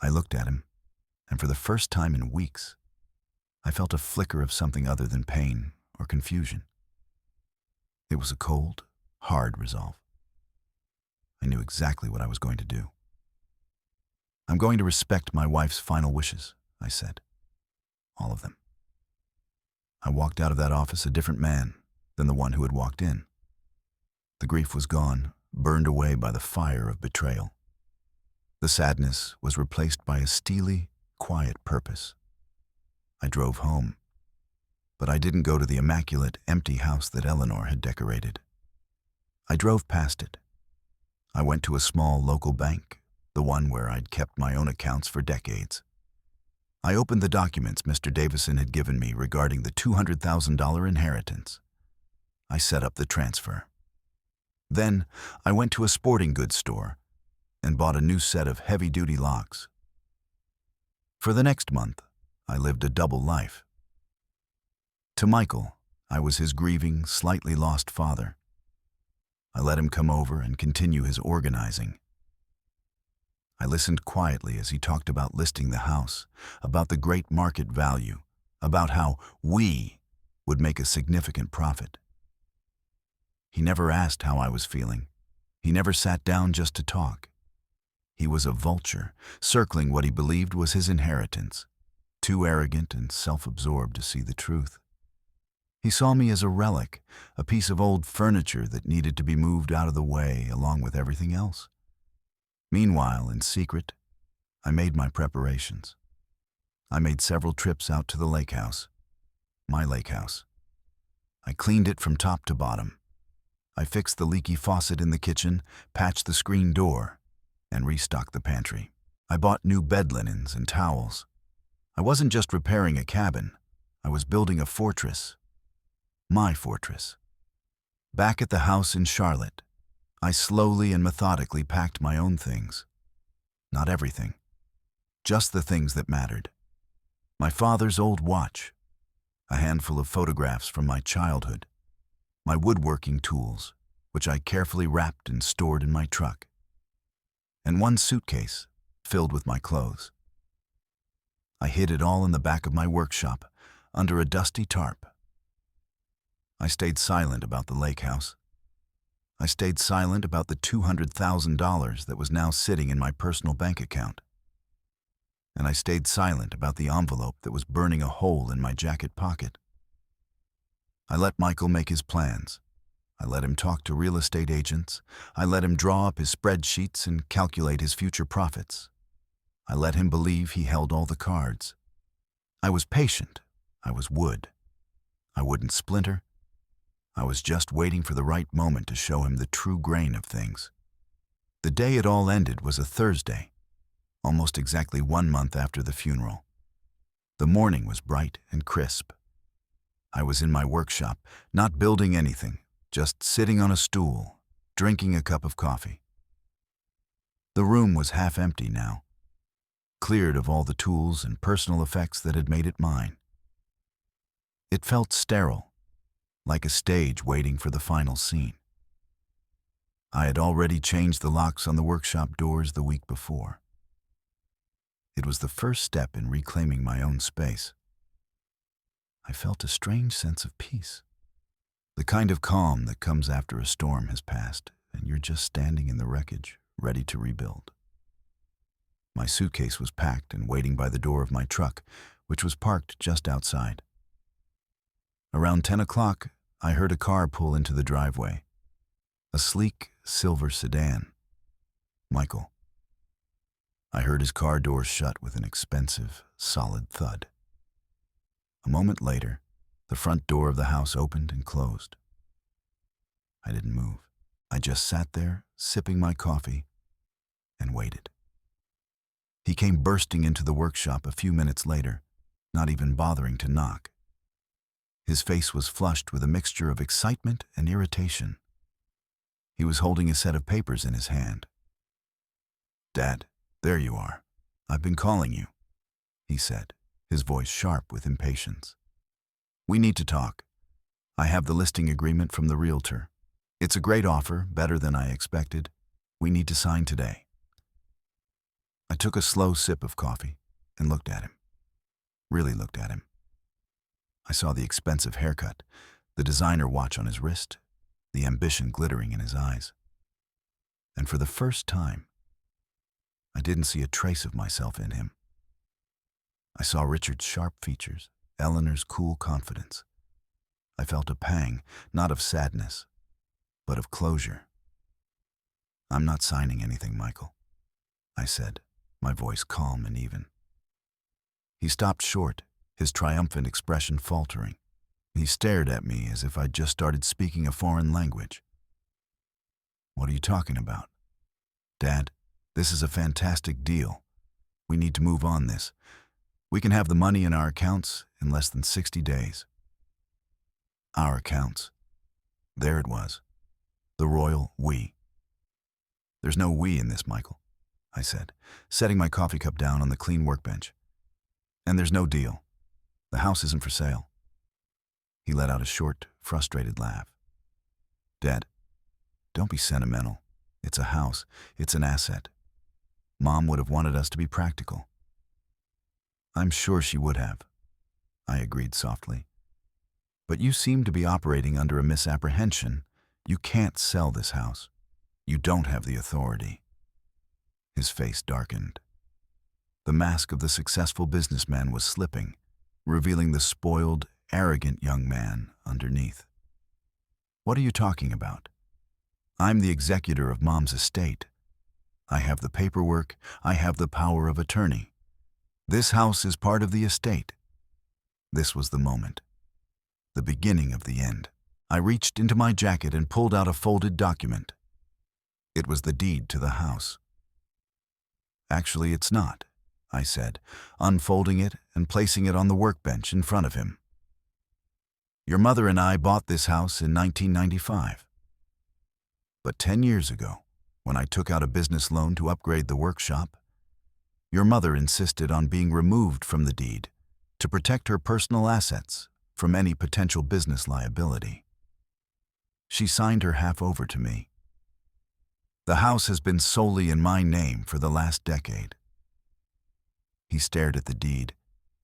I looked at him, and for the first time in weeks, I felt a flicker of something other than pain or confusion. It was a cold, hard resolve. I knew exactly what I was going to do. "I'm going to respect my wife's final wishes," I said. "All of them." I walked out of that office a different man than the one who had walked in. The grief was gone, burned away by the fire of betrayal. The sadness was replaced by a steely, quiet purpose. I drove home, but I didn't go to the immaculate, empty house that Eleanor had decorated. I drove past it. I went to a small local bank, the one where I'd kept my own accounts for decades. I opened the documents Mr. Davison had given me regarding the $200,000 inheritance. I set up the transfer. Then I went to a sporting goods store and bought a new set of heavy-duty locks. For the next month, I lived a double life. To Michael, I was his grieving, slightly lost father. I let him come over and continue his organizing. I listened quietly as he talked about listing the house, about the great market value, about how we would make a significant profit. He never asked how I was feeling. He never sat down just to talk. He was a vulture, circling what he believed was his inheritance, too arrogant and self-absorbed to see the truth. He saw me as a relic, a piece of old furniture that needed to be moved out of the way along with everything else. Meanwhile, in secret, I made my preparations. I made several trips out to the lake house, my lake house. I cleaned it from top to bottom. I fixed the leaky faucet in the kitchen, patched the screen door, and restocked the pantry. I bought new bed linens and towels. I wasn't just repairing a cabin. I was building a fortress. My fortress. Back at the house in Charlotte, I slowly and methodically packed my own things. Not everything. Just the things that mattered. My father's old watch, a handful of photographs from my childhood, my woodworking tools, which I carefully wrapped and stored in my truck, and one suitcase filled with my clothes. I hid it all in the back of my workshop, under a dusty tarp. I stayed silent about the lake house. I stayed silent about the $200,000 that was now sitting in my personal bank account. And I stayed silent about the envelope that was burning a hole in my jacket pocket. I let Michael make his plans. I let him talk to real estate agents. I let him draw up his spreadsheets and calculate his future profits. I let him believe he held all the cards. I was patient. I was wood. I wouldn't splinter. I was just waiting for the right moment to show him the true grain of things. The day it all ended was a Thursday, almost exactly 1 month after the funeral. The morning was bright and crisp. I was in my workshop, not building anything, just sitting on a stool, drinking a cup of coffee. The room was half empty now, cleared of all the tools and personal effects that had made it mine. It felt sterile, like a stage waiting for the final scene. I had already changed the locks on the workshop doors the week before. It was the first step in reclaiming my own space. I felt a strange sense of peace. The kind of calm that comes after a storm has passed and you're just standing in the wreckage, ready to rebuild. My suitcase was packed and waiting by the door of my truck, which was parked just outside. Around 10 o'clock, I heard a car pull into the driveway. A sleek, silver sedan. Michael. I heard his car doors shut with an expensive, solid thud. A moment later, The front door of the house opened and closed. I didn't move. I just sat there, sipping my coffee, and waited. He came bursting into the workshop a few minutes later, not even bothering to knock. His face was flushed with a mixture of excitement and irritation. He was holding a set of papers in his hand. "Dad, there you are. I've been calling you," he said, his voice sharp with impatience. "We need to talk. I have the listing agreement from the realtor. It's a great offer, better than I expected. We need to sign today." I took a slow sip of coffee and looked at him. Really looked at him. I saw the expensive haircut, the designer watch on his wrist, the ambition glittering in his eyes. And for the first time, I didn't see a trace of myself in him. I saw Richard's sharp features, Eleanor's cool confidence. I felt a pang, not of sadness, but of closure. "I'm not signing anything, Michael," I said, my voice calm and even. He stopped short, his triumphant expression faltering. He stared at me as if I'd just started speaking a foreign language. "What are you talking about?" "Dad, this is a fantastic deal. We need to move on this. We can have the money in our accounts in less than 60 days. Our accounts. There it was. The royal we. "There's no we in this, Michael," I said, setting my coffee cup down on the clean workbench. "And there's no deal. The house isn't for sale." He let out a short, frustrated laugh. "Dad, don't be sentimental. It's a house. It's an asset. Mom would have wanted us to be practical." "I'm sure she would have," I agreed softly. "But you seem to be operating under a misapprehension. You can't sell this house. You don't have the authority." His face darkened. The mask of the successful businessman was slipping, revealing the spoiled, arrogant young man underneath. "What are you talking about? I'm the executor of Mom's estate. I have the paperwork. I have the power of attorney. This house is part of the estate." This was the moment. The beginning of the end. I reached into my jacket and pulled out a folded document. It was the deed to the house. "Actually, it's not," I said, unfolding it and placing it on the workbench in front of him. "Your mother and I bought this house in 1995. But 10 years ago, when I took out a business loan to upgrade the workshop, your mother insisted on being removed from the deed to protect her personal assets from any potential business liability. She signed her half over to me. The house has been solely in my name for the last decade." He stared at the deed,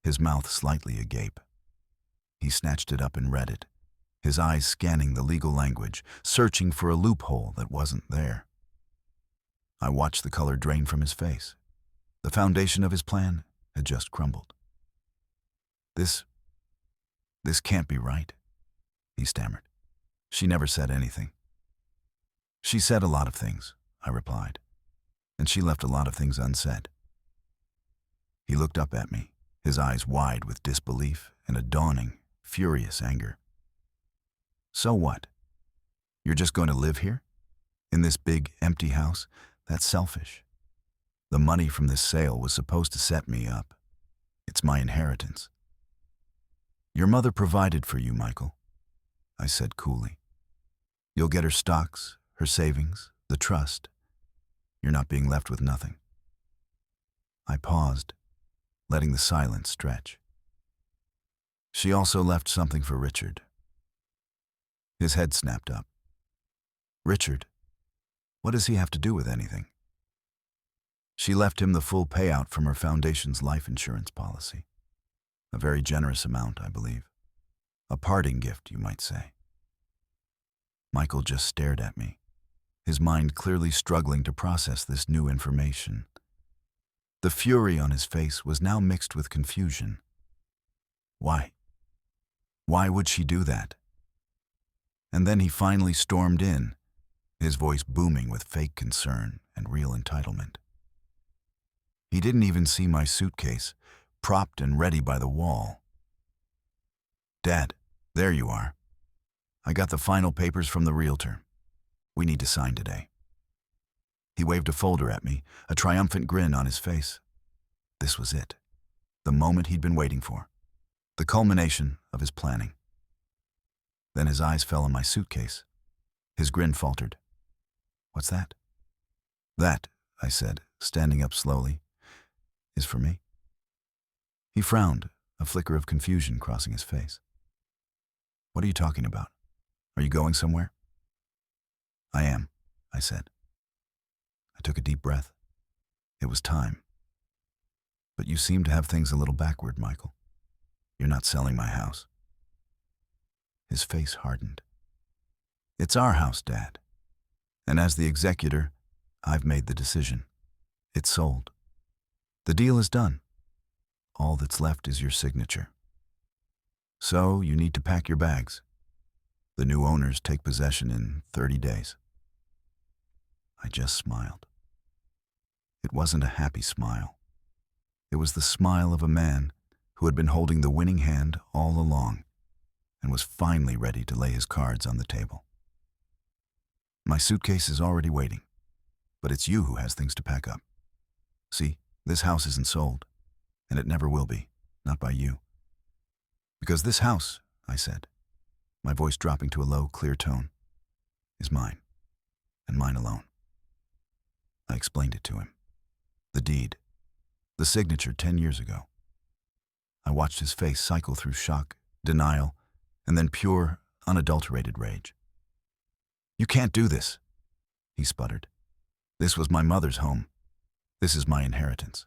his mouth slightly agape. He snatched it up and read it, his eyes scanning the legal language, searching for a loophole that wasn't there. I watched the color drain from his face. The foundation of his plan had just crumbled. This can't be right," he stammered. "She never said anything." "She said a lot of things," I replied, "and she left a lot of things unsaid." He looked up at me, his eyes wide with disbelief and a dawning, furious anger. "So what? You're just going to live here? In this big, empty house? That's selfish. The money from this sale was supposed to set me up. It's my inheritance." "Your mother provided for you, Michael," I said coolly. "You'll get her stocks, her savings, the trust. You're not being left with nothing." I paused, letting the silence stretch. "She also left something for Richard." His head snapped up. "Richard? What does he have to do with anything?" "She left him the full payout from her foundation's life insurance policy. A very generous amount, I believe. A parting gift, you might say." Michael just stared at me, his mind clearly struggling to process this new information. The fury on his face was now mixed with confusion. Why? Why would she do that? And then he finally stormed in, his voice booming with fake concern and real entitlement. He didn't even see my suitcase, propped and ready by the wall. "Dad, There you are. I got the final papers from the realtor. We need to sign today. He waved a folder at me, a triumphant grin on his face. This was it. The moment he'd been waiting for. The culmination of his planning. Then his eyes fell on my suitcase. His grin faltered. What's that? That, I said, standing up slowly, is for me. He frowned, a flicker of confusion crossing his face. What are you talking about? Are you going somewhere? I am, I said. I took a deep breath. It was time. But you seem to have things a little backward, Michael. You're not selling my house. His face hardened. It's our house, Dad. And as the executor, I've made the decision. It's sold. The deal is done. All that's left is your signature. So you need to pack your bags. The new owners take possession in 30 days. I just smiled. It wasn't a happy smile. It was the smile of a man who had been holding the winning hand all along and was finally ready to lay his cards on the table. My suitcase is already waiting, but it's you who has things to pack up. See, this house isn't sold, and it never will be, not by you. Because this house, I said, my voice dropping to a low, clear tone, is mine, and mine alone. I explained it to him. The deed, the signature 10 years ago. I watched his face cycle through shock, denial, and then pure, unadulterated rage. You can't do this, he sputtered. This was my mother's home. This is my inheritance.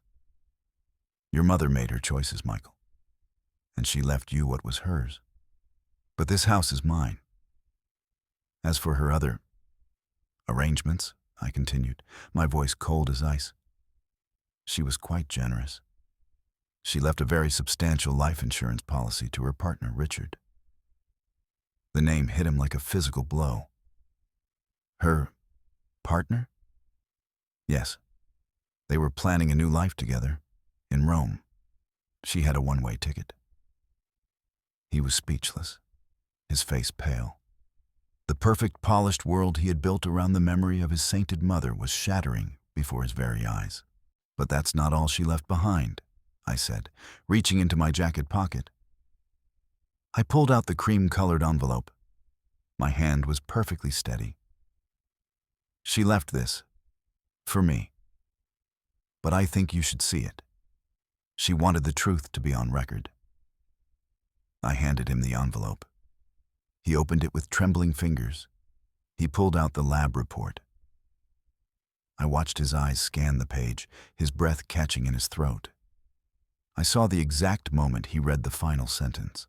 Your mother made her choices, Michael, and she left you what was hers. But this house is mine. As for her other arrangements, I continued, my voice cold as ice, she was quite generous. She left a very substantial life insurance policy to her partner, Richard. The name hit him like a physical blow. Her partner? Yes. They were planning a new life together, in Rome. She had a one-way ticket. He was speechless, his face pale. The perfect polished world he had built around the memory of his sainted mother was shattering before his very eyes. But that's not all she left behind, I said, reaching into my jacket pocket. I pulled out the cream-colored envelope. My hand was perfectly steady. She left this, for me. But I think you should see it. She wanted the truth to be on record. I handed him the envelope. He opened it with trembling fingers. He pulled out the lab report. I watched his eyes scan the page, his breath catching in his throat. I saw the exact moment he read the final sentence.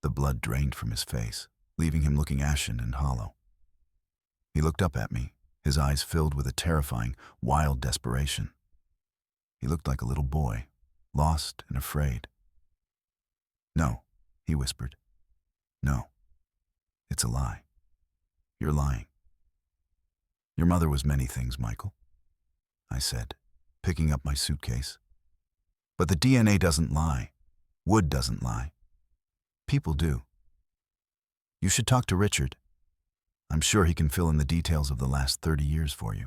The blood drained from his face, leaving him looking ashen and hollow. He looked up at me, his eyes filled with a terrifying, wild desperation. He looked like a little boy, lost and afraid. No, he whispered. No, it's a lie. You're lying. Your mother was many things, Michael, I said, picking up my suitcase. But the DNA doesn't lie. Wood doesn't lie. People do. You should talk to Richard. I'm sure he can fill in the details of the last 30 years for you.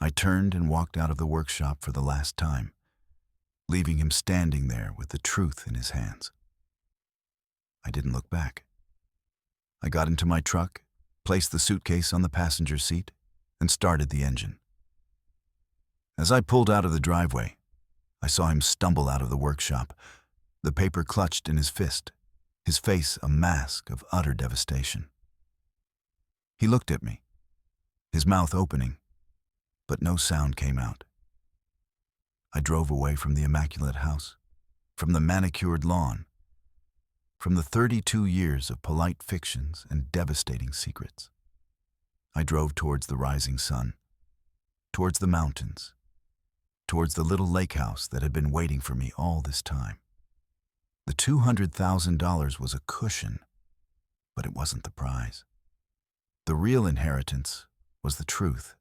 I turned and walked out of the workshop for the last time, leaving him standing there with the truth in his hands. I didn't look back. I got into my truck, placed the suitcase on the passenger seat, and started the engine. As I pulled out of the driveway, I saw him stumble out of the workshop, the paper clutched in his fist, his face a mask of utter devastation. He looked at me, his mouth opening, but no sound came out. I drove away from the immaculate house, from the manicured lawn, from the 32 years of polite fictions and devastating secrets. I drove towards the rising sun, towards the mountains, towards the little lake house that had been waiting for me all this time. The $200,000 was a cushion, but it wasn't the prize. The real inheritance was the truth.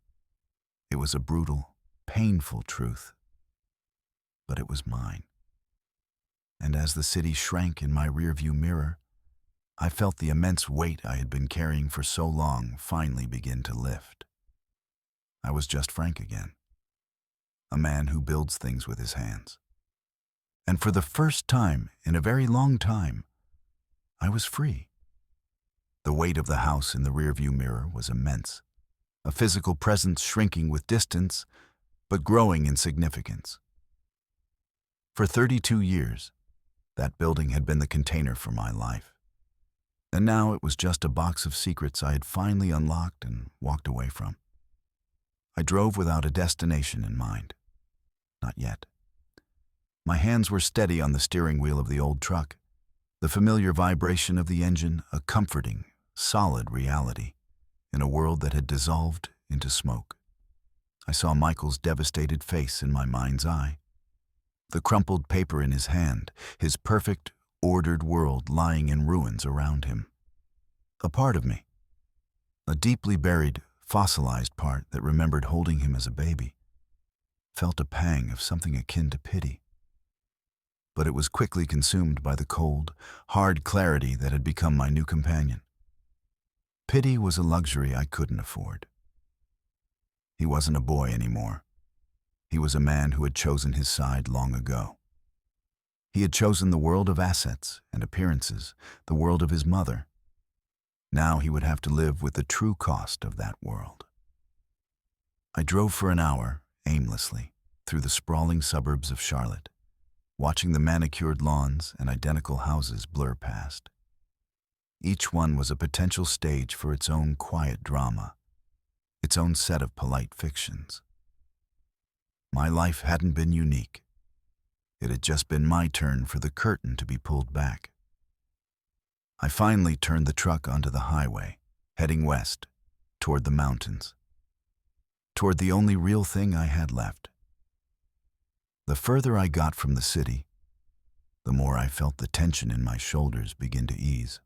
It was a brutal, painful truth, but it was mine. and as the city shrank in my rearview mirror, I felt the immense weight I had been carrying for so long finally begin to lift. I was just Frank again, a man who builds things with his hands. And for the first time in a very long time, I was free. The weight of the house in the rearview mirror was immense, a physical presence shrinking with distance, but growing in significance. For 32 years, that building had been the container for my life. And now it was just a box of secrets I had finally unlocked and walked away from. I drove without a destination in mind. Not yet. My hands were steady on the steering wheel of the old truck, the familiar vibration of the engine a comforting, solid reality in a world that had dissolved into smoke. I saw Michael's devastated face in my mind's eye, the crumpled paper in his hand, his perfect, ordered world lying in ruins around him. A part of me, a deeply buried, fossilized part that remembered holding him as a baby, felt a pang of something akin to pity. But it was quickly consumed by the cold, hard clarity that had become my new companion. Pity was a luxury I couldn't afford. He wasn't a boy anymore. He was a man who had chosen his side long ago. He had chosen the world of assets and appearances, the world of his mother. Now he would have to live with the true cost of that world. I drove for an hour, aimlessly, through the sprawling suburbs of Charlotte, watching the manicured lawns and identical houses blur past. Each one was a potential stage for its own quiet drama, its own set of polite fictions. My life hadn't been unique. It had just been my turn for the curtain to be pulled back. I finally turned the truck onto the highway, heading west, toward the mountains, toward the only real thing I had left. The further I got from the city, the more I felt the tension in my shoulders begin to ease.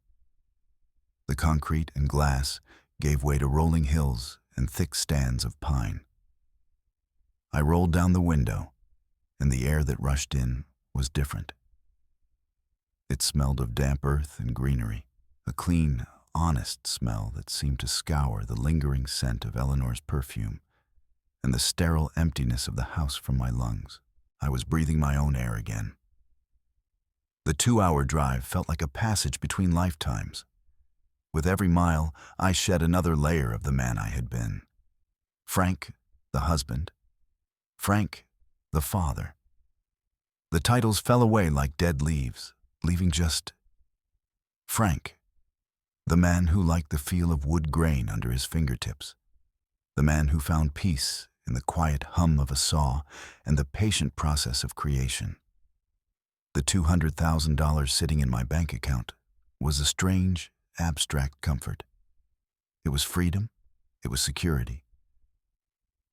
The concrete and glass gave way to rolling hills and thick stands of pine. I rolled down the window, and the air that rushed in was different. It smelled of damp earth and greenery, a clean, honest smell that seemed to scour the lingering scent of Eleanor's perfume and the sterile emptiness of the house from my lungs. I was breathing my own air again. The 2-hour drive felt like a passage between lifetimes. With every mile, I shed another layer of the man I had been. Frank, the husband. Frank, the father. The titles fell away like dead leaves, leaving just Frank, the man who liked the feel of wood grain under his fingertips, the man who found peace in the quiet hum of a saw and the patient process of creation. The $200,000 sitting in my bank account was a strange, abstract comfort. It was freedom, it was security.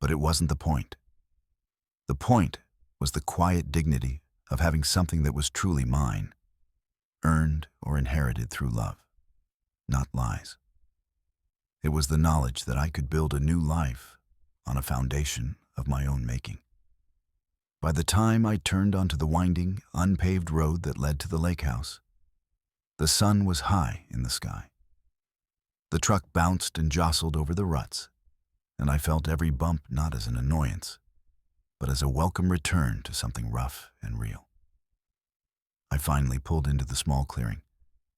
But it wasn't the point. The point was the quiet dignity of having something that was truly mine, earned or inherited through love, not lies. It was the knowledge that I could build a new life on a foundation of my own making. By the time I turned onto the winding, unpaved road that led to the lake house, the sun was high in the sky. The truck bounced and jostled over the ruts, and I felt every bump not as an annoyance, but as a welcome return to something rough and real. I finally pulled into the small clearing,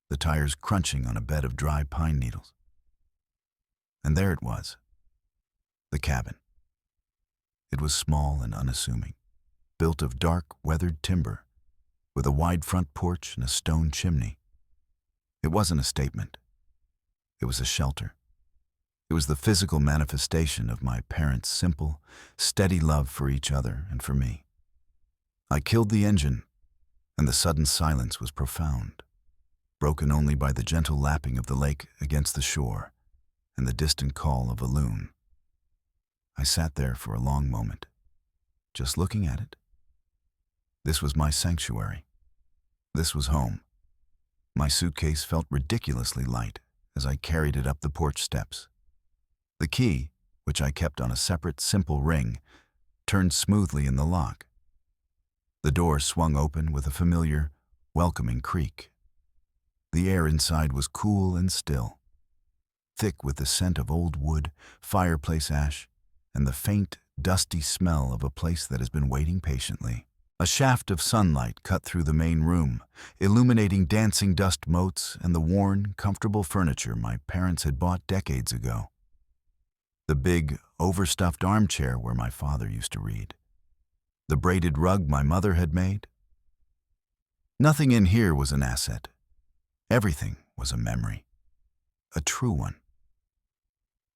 the tires crunching on a bed of dry pine needles. And there it was, the cabin. It was small and unassuming, built of dark, weathered timber, with a wide front porch and a stone chimney. It wasn't a statement. It was a shelter. It was the physical manifestation of my parents' simple, steady love for each other and for me. I killed the engine, and the sudden silence was profound, broken only by the gentle lapping of the lake against the shore and the distant call of a loon. I sat there for a long moment, just looking at it. This was my sanctuary. This was home. My suitcase felt ridiculously light as I carried it up the porch steps. The key, which I kept on a separate, simple ring, turned smoothly in the lock. The door swung open with a familiar, welcoming creak. The air inside was cool and still, thick with the scent of old wood, fireplace ash, and the faint, dusty smell of a place that has been waiting patiently. A shaft of sunlight cut through the main room, illuminating dancing dust motes and the worn, comfortable furniture my parents had bought decades ago. The big, overstuffed armchair where my father used to read. The braided rug my mother had made. Nothing in here was an asset. Everything was a memory. A true one.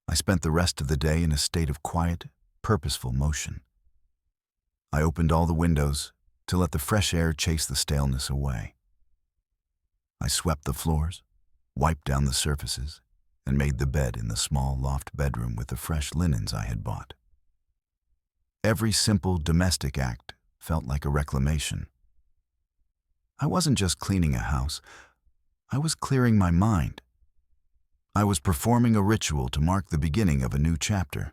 I spent the rest of the day in a state of quiet, purposeful motion. I opened all the windows to let the fresh air chase the staleness away. I swept the floors, wiped down the surfaces, and made the bed in the small loft bedroom with the fresh linens I had bought. Every simple domestic act felt like a reclamation. I wasn't just cleaning a house, I was clearing my mind. I was performing a ritual to mark the beginning of a new chapter.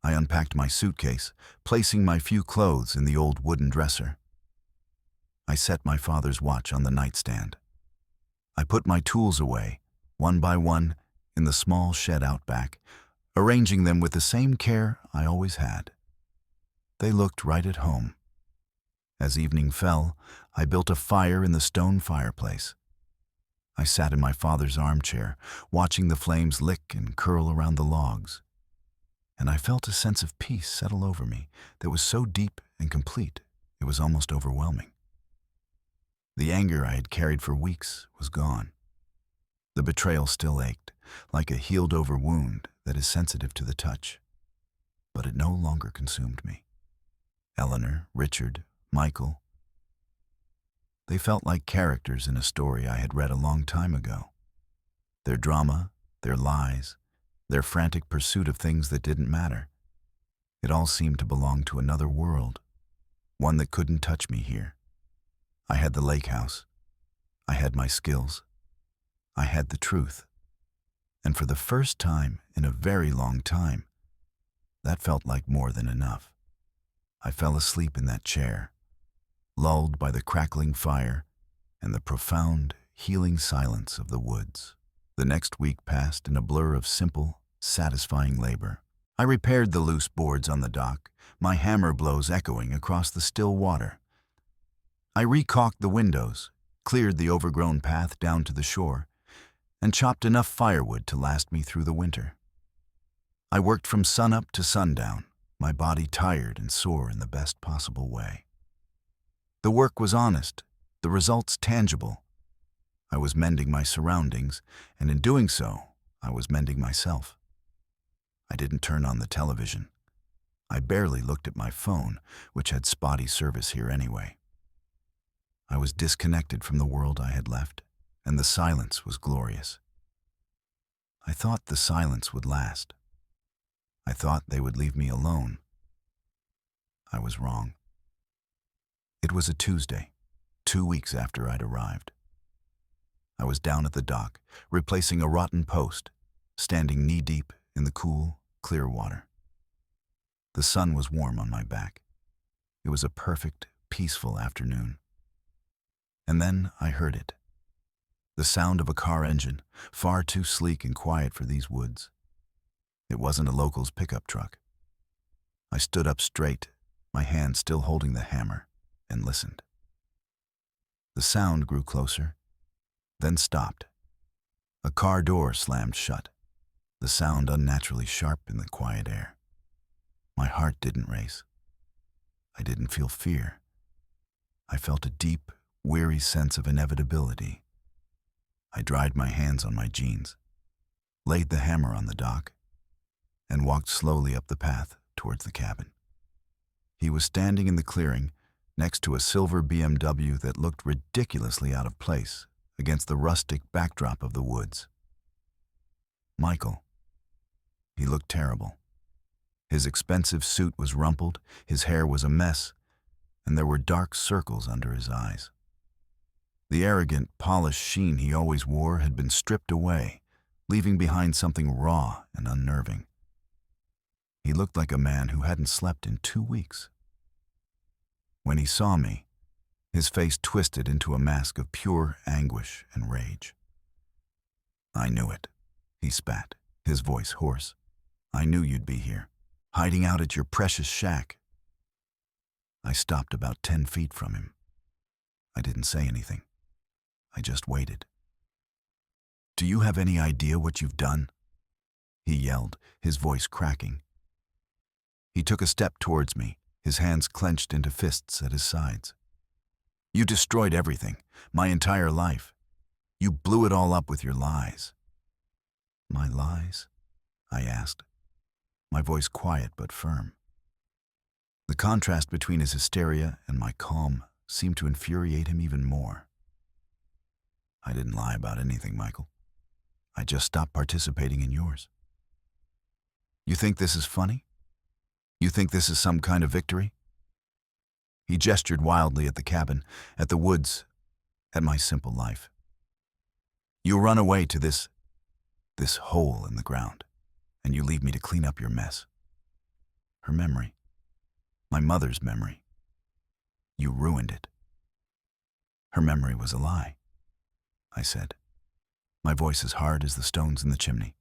I unpacked my suitcase, placing my few clothes in the old wooden dresser. I set my father's watch on the nightstand. I put my tools away, one by one, in the small shed out back, arranging them with the same care I always had. They looked right at home. As evening fell, I built a fire in the stone fireplace. I sat in my father's armchair, watching the flames lick and curl around the logs. And I felt a sense of peace settle over me that was so deep and complete, it was almost overwhelming. The anger I had carried for weeks was gone. The betrayal still ached, like a healed-over wound that is sensitive to the touch. But it no longer consumed me. Eleanor, Richard, Michael, they felt like characters in a story I had read a long time ago. Their drama, their lies, their frantic pursuit of things that didn't matter. It all seemed to belong to another world, one that couldn't touch me here. I had the lake house. I had my skills. I had the truth. And for the first time in a very long time, that felt like more than enough. I fell asleep in that chair, lulled by the crackling fire and the profound, healing silence of the woods. The next week passed in a blur of simple, satisfying labor. I repaired the loose boards on the dock, my hammer blows echoing across the still water. I recaulked the windows, cleared the overgrown path down to the shore, and chopped enough firewood to last me through the winter. I worked from sunup to sundown, my body tired and sore in the best possible way. The work was honest, the results tangible. I was mending my surroundings, and in doing so, I was mending myself. I didn't turn on the television. I barely looked at my phone, which had spotty service here anyway. I was disconnected from the world I had left, and the silence was glorious. I thought the silence would last. I thought they would leave me alone. I was wrong. It was a Tuesday, 2 weeks after I'd arrived. I was down at the dock, replacing a rotten post, standing knee-deep in the cool, clear water. The sun was warm on my back. It was a perfect, peaceful afternoon. And then I heard it. The sound of a car engine, far too sleek and quiet for these woods. It wasn't a local's pickup truck. I stood up straight, my hand still holding the hammer, and listened. The sound grew closer, then stopped. A car door slammed shut, the sound unnaturally sharp in the quiet air. My heart didn't race. I didn't feel fear. I felt a deep, weary sense of inevitability. I dried my hands on my jeans, laid the hammer on the dock, and walked slowly up the path towards the cabin. He was standing in the clearing next to a silver BMW that looked ridiculously out of place against the rustic backdrop of the woods. Michael. He looked terrible. His expensive suit was rumpled, his hair was a mess, and there were dark circles under his eyes. The arrogant, polished sheen he always wore had been stripped away, leaving behind something raw and unnerving. He looked like a man who hadn't slept in 2 weeks. When he saw me, His face twisted into a mask of pure anguish and rage. "I knew it," he spat, his voice hoarse. "I knew you'd be here, hiding out at your precious shack." I stopped about 10 feet from him. I didn't say anything. I just waited. "Do you have any idea what you've done?" he yelled, his voice cracking. He took a step towards me, his hands clenched into fists at his sides. "You destroyed everything, my entire life. You blew it all up with your lies." "My lies?" I asked, my voice quiet but firm. The contrast between his hysteria and my calm seemed to infuriate him even more. "I didn't lie about anything, Michael. I just stopped participating in yours." "You think this is funny? You think this is some kind of victory?" He gestured wildly at the cabin, at the woods, at my simple life. "You run away to this hole in the ground, and you leave me to clean up your mess." Her memory. My mother's memory. You ruined it. "Her memory was a lie," I said, my voice as hard as the stones in the chimney.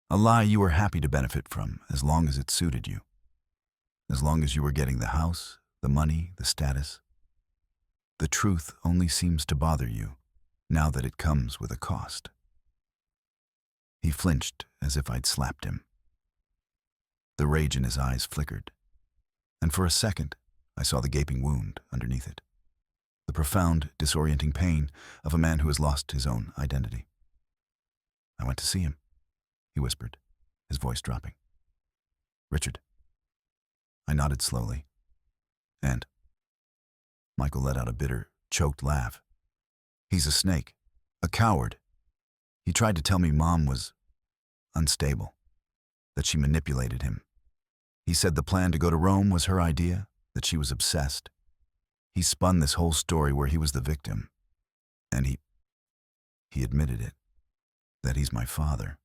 "A lie you were happy to benefit from as long as it suited you. As long as you were getting the house, the money, the status. The truth only seems to bother you now that it comes with a cost." He flinched as if I'd slapped him. The rage in his eyes flickered, and for a second I saw the gaping wound underneath it, the profound, disorienting pain of a man who has lost his own identity. "I went to see him," he whispered, his voice dropping. "Richard." I nodded slowly. "And?" Michael let out a bitter, choked laugh. "He's a snake, a coward. He tried to tell me Mom was unstable, that she manipulated him. He said the plan to go to Rome was her idea, that she was obsessed. He spun this whole story where he was the victim. And he admitted it, that he's my father.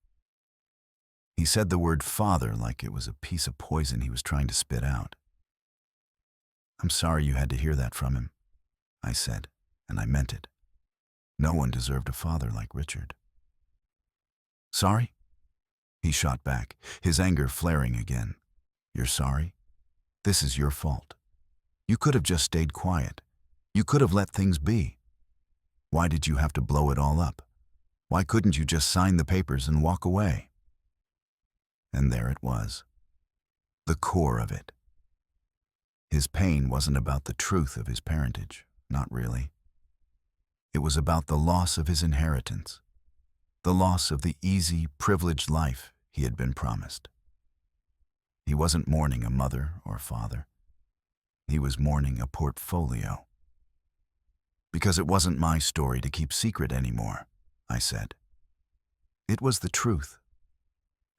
He said the word father like it was a piece of poison he was trying to spit out." "I'm sorry you had to hear that from him," I said, and I meant it. No one deserved a father like Richard. "Sorry?" He shot back, his anger flaring again. "You're sorry? This is your fault. You could have just stayed quiet. You could have let things be. Why did you have to blow it all up? Why couldn't you just sign the papers and walk away?" And there it was, the core of it. His pain wasn't about the truth of his parentage, not really. It was about the loss of his inheritance, the loss of the easy, privileged life he had been promised. He wasn't mourning a mother or father. He was mourning a portfolio. "Because it wasn't my story to keep secret anymore," I said. "It was the truth.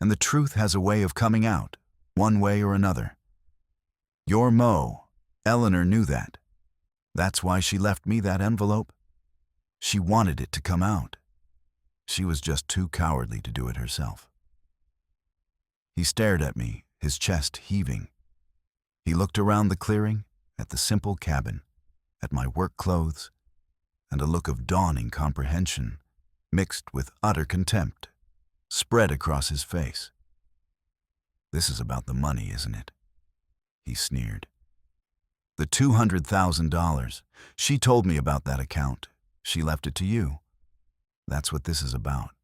And the truth has a way of coming out, one way or another. Your Mo, Eleanor, knew that. That's why she left me that envelope. She wanted it to come out. She was just too cowardly to do it herself." He stared at me, his chest heaving. He looked around the clearing, at the simple cabin, at my work clothes, and a look of dawning comprehension, mixed with utter contempt, spread across his face. "This is about the money, isn't it?" he sneered. "The $200,000. She told me about that account. She left it to you. That's what this is about.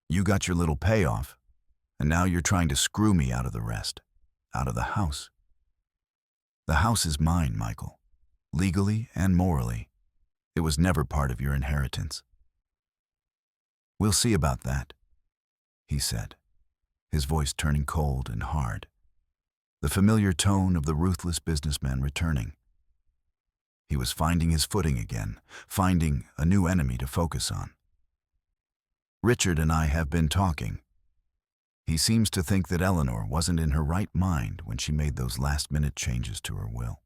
You got your little payoff, and now you're trying to screw me out of the rest, out of the house. The house is mine, Michael, legally and morally. It was never part of your inheritance." "We'll see about that," he said, his voice turning cold and hard, the familiar tone of the ruthless businessman returning. He was finding his footing again, finding a new enemy to focus on. "Richard and I have been talking. He seems to think that Eleanor wasn't in her right mind when she made those last-minute changes to her will.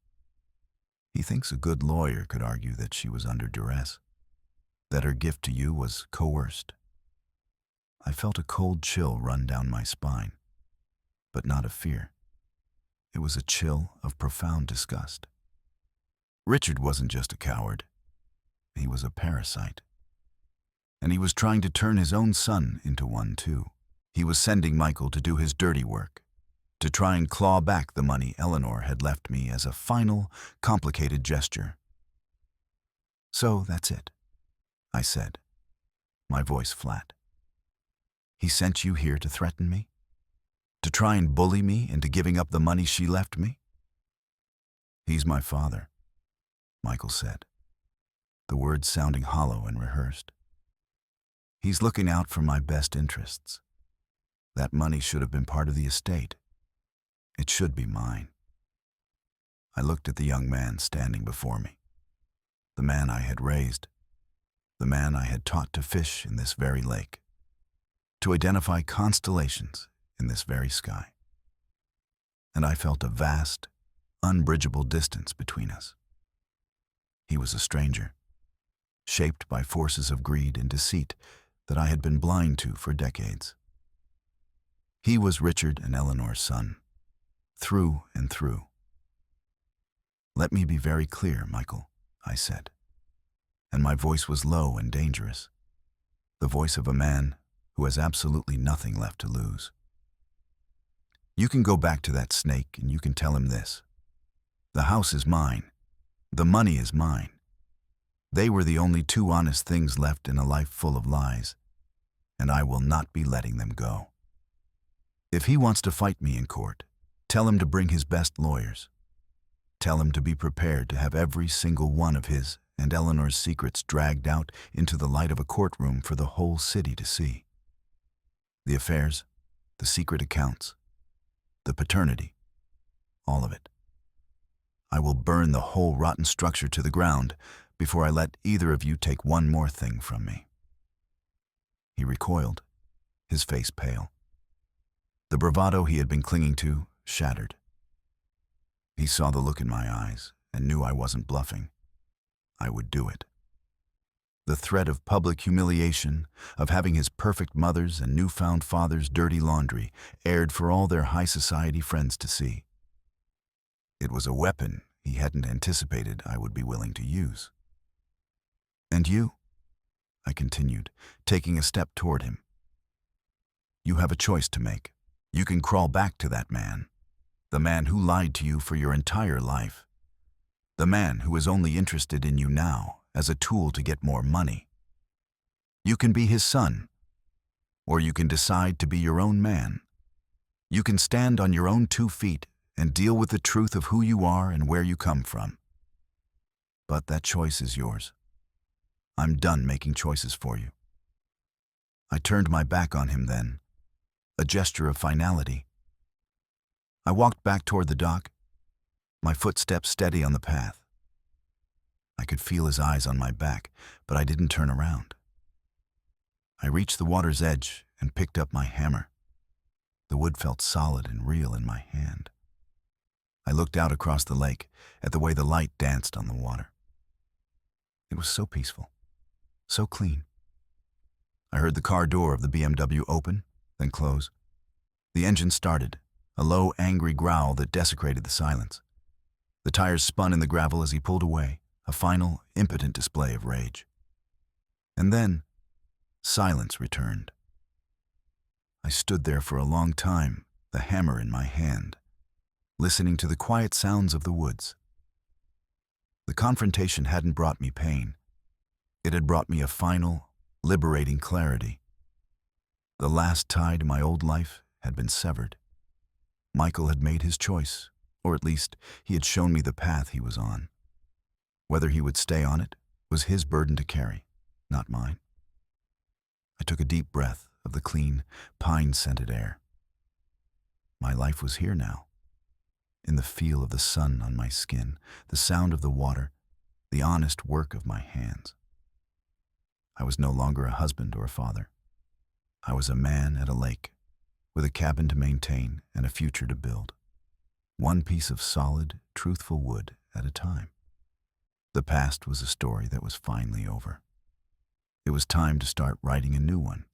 He thinks a good lawyer could argue that she was under duress, that her gift to you was coerced." I felt a cold chill run down my spine, but not of fear. It was a chill of profound disgust. Richard wasn't just a coward. He was a parasite. And he was trying to turn his own son into one too. He was sending Michael to do his dirty work, to try and claw back the money Eleanor had left me as a final, complicated gesture. "So that's it," I said, my voice flat. "He sent you here to threaten me? To try and bully me into giving up the money she left me?" "He's my father," Michael said, the words sounding hollow and rehearsed. "He's looking out for my best interests. That money should have been part of the estate. It should be mine." I looked at the young man standing before me, the man I had raised, the man I had taught to fish in this very lake, to identify constellations in this very sky. And I felt a vast, unbridgeable distance between us. He was a stranger, shaped by forces of greed and deceit that I had been blind to for decades. He was Richard and Eleanor's son, through and through. "Let me be very clear, Michael," I said, and my voice was low and dangerous, the voice of a man who has absolutely nothing left to lose. "You can go back to that snake and you can tell him this. The house is mine. The money is mine. They were the only two honest things left in a life full of lies, and I will not be letting them go. If he wants to fight me in court, tell him to bring his best lawyers. Tell him to be prepared to have every single one of his and Eleanor's secrets dragged out into the light of a courtroom for the whole city to see. The affairs, the secret accounts, the paternity, all of it. I will burn the whole rotten structure to the ground before I let either of you take one more thing from me." He recoiled, his face pale. The bravado he had been clinging to shattered. He saw the look in my eyes and knew I wasn't bluffing. I would do it. The threat of public humiliation, of having his perfect mother's and newfound father's dirty laundry aired for all their high society friends to see. It was a weapon he hadn't anticipated I would be willing to use. "And you?" I continued, taking a step toward him. "You have a choice to make. You can crawl back to that man, the man who lied to you for your entire life, the man who is only interested in you now as a tool to get more money. You can be his son, or you can decide to be your own man. You can stand on your own 2 feet and deal with the truth of who you are and where you come from. But that choice is yours. I'm done making choices for you." I turned my back on him then, a gesture of finality. I walked back toward the dock, my footsteps steady on the path. I could feel his eyes on my back, but I didn't turn around. I reached the water's edge and picked up my hammer. The wood felt solid and real in my hand. I looked out across the lake at the way the light danced on the water. It was so peaceful, so clean. I heard the car door of the BMW open, then close. The engine started, a low, angry growl that desecrated the silence. The tires spun in the gravel as he pulled away, a final, impotent display of rage. And then, silence returned. I stood there for a long time, the hammer in my hand, listening to the quiet sounds of the woods. The confrontation hadn't brought me pain. It had brought me a final, liberating clarity. The last tie to my old life had been severed. Michael had made his choice, or at least he had shown me the path he was on. Whether he would stay on it was his burden to carry, not mine. I took a deep breath of the clean, pine-scented air. My life was here now, in the feel of the sun on my skin, the sound of the water, the honest work of my hands. I was no longer a husband or a father. I was a man at a lake, with a cabin to maintain and a future to build. One piece of solid, truthful wood at a time. The past was a story that was finally over. It was time to start writing a new one.